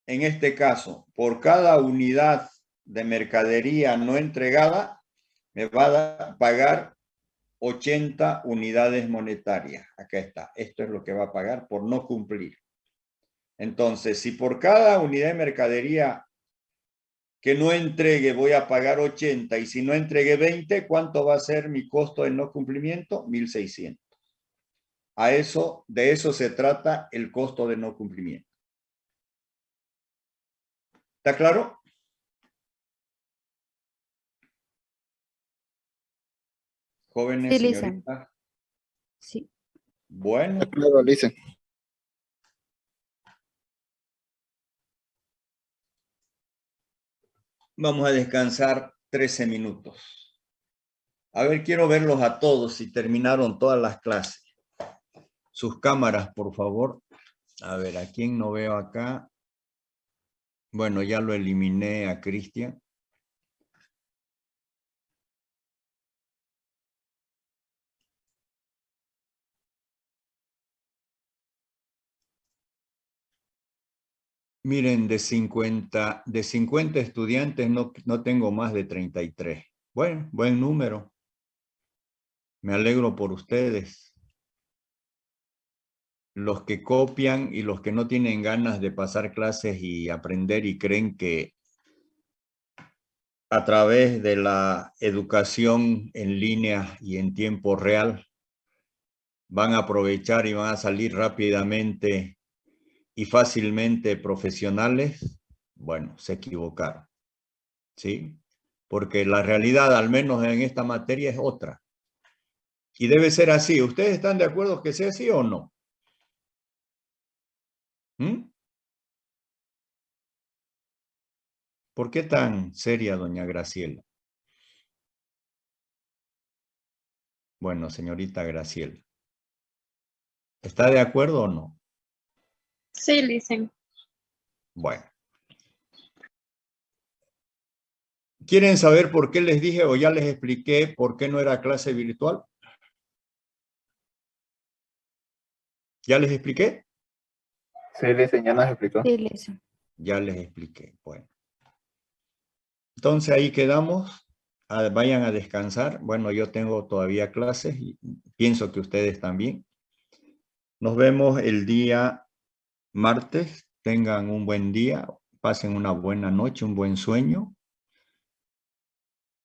[SPEAKER 1] en este caso, por cada unidad de mercadería no entregada, me va a pagar 80 unidades monetarias. Acá está. Esto es lo que va a pagar por no cumplir. Entonces, si por cada unidad de mercadería que no entregue voy a pagar 80 y si no entregué 20, ¿cuánto va a ser mi costo de no cumplimiento? 1.600. De eso se trata el costo de no cumplimiento. ¿Está claro? Jóvenes,
[SPEAKER 4] Sí,
[SPEAKER 1] señoritas.
[SPEAKER 4] Sí.
[SPEAKER 1] Bueno. Vamos a descansar 13 minutos. A ver, quiero verlos a todos si terminaron todas las clases. Sus cámaras, por favor. A ver, ¿a quién no veo acá? Bueno, ya lo eliminé a Cristian. Miren, de 50 estudiantes no tengo más de 33. Bueno, buen número. Me alegro por ustedes. Los que copian y los que no tienen ganas de pasar clases y aprender y creen que a través de la educación en línea y en tiempo real van a aprovechar y van a salir rápidamente y fácilmente profesionales, bueno, se equivocaron, ¿sí? Porque la realidad, al menos en esta materia, es otra. Y debe ser así. ¿Ustedes están de acuerdo que sea así o no? ¿Mm? ¿Por qué tan seria, doña Graciela? Bueno, señorita Graciela, ¿está de acuerdo o no?
[SPEAKER 2] Sí, listen.
[SPEAKER 1] Bueno. ¿Quieren saber por qué les dije o ya les expliqué por qué no era clase virtual? ¿Ya les expliqué?
[SPEAKER 6] Sí, listen, ya nos explicó.
[SPEAKER 4] Sí, listo.
[SPEAKER 1] Ya les expliqué. Bueno. Entonces ahí quedamos. Vayan a descansar. Bueno, yo tengo todavía clases y pienso que ustedes también. Nos vemos el día martes. Tengan un buen día. Pasen una buena noche, un buen sueño.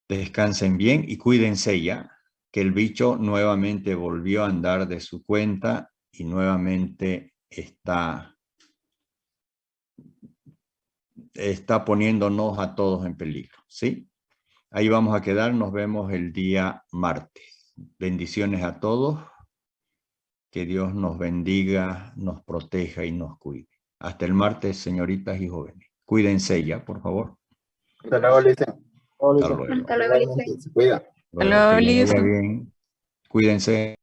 [SPEAKER 1] Descansen bien y cuídense ya, que el bicho nuevamente volvió a andar de su cuenta y nuevamente está poniéndonos a todos en peligro, ¿sí? Ahí vamos a quedar, nos vemos el día martes. Bendiciones a todos, que Dios nos bendiga, nos proteja y nos cuide. Hasta el martes, señoritas y jóvenes. Cuídense ya, por favor.
[SPEAKER 6] Hasta luego, listen.
[SPEAKER 1] Hasta luego.
[SPEAKER 2] Hasta luego, listen.
[SPEAKER 6] Igualmente, se cuida.
[SPEAKER 1] Que les vaya bien. Cuídense.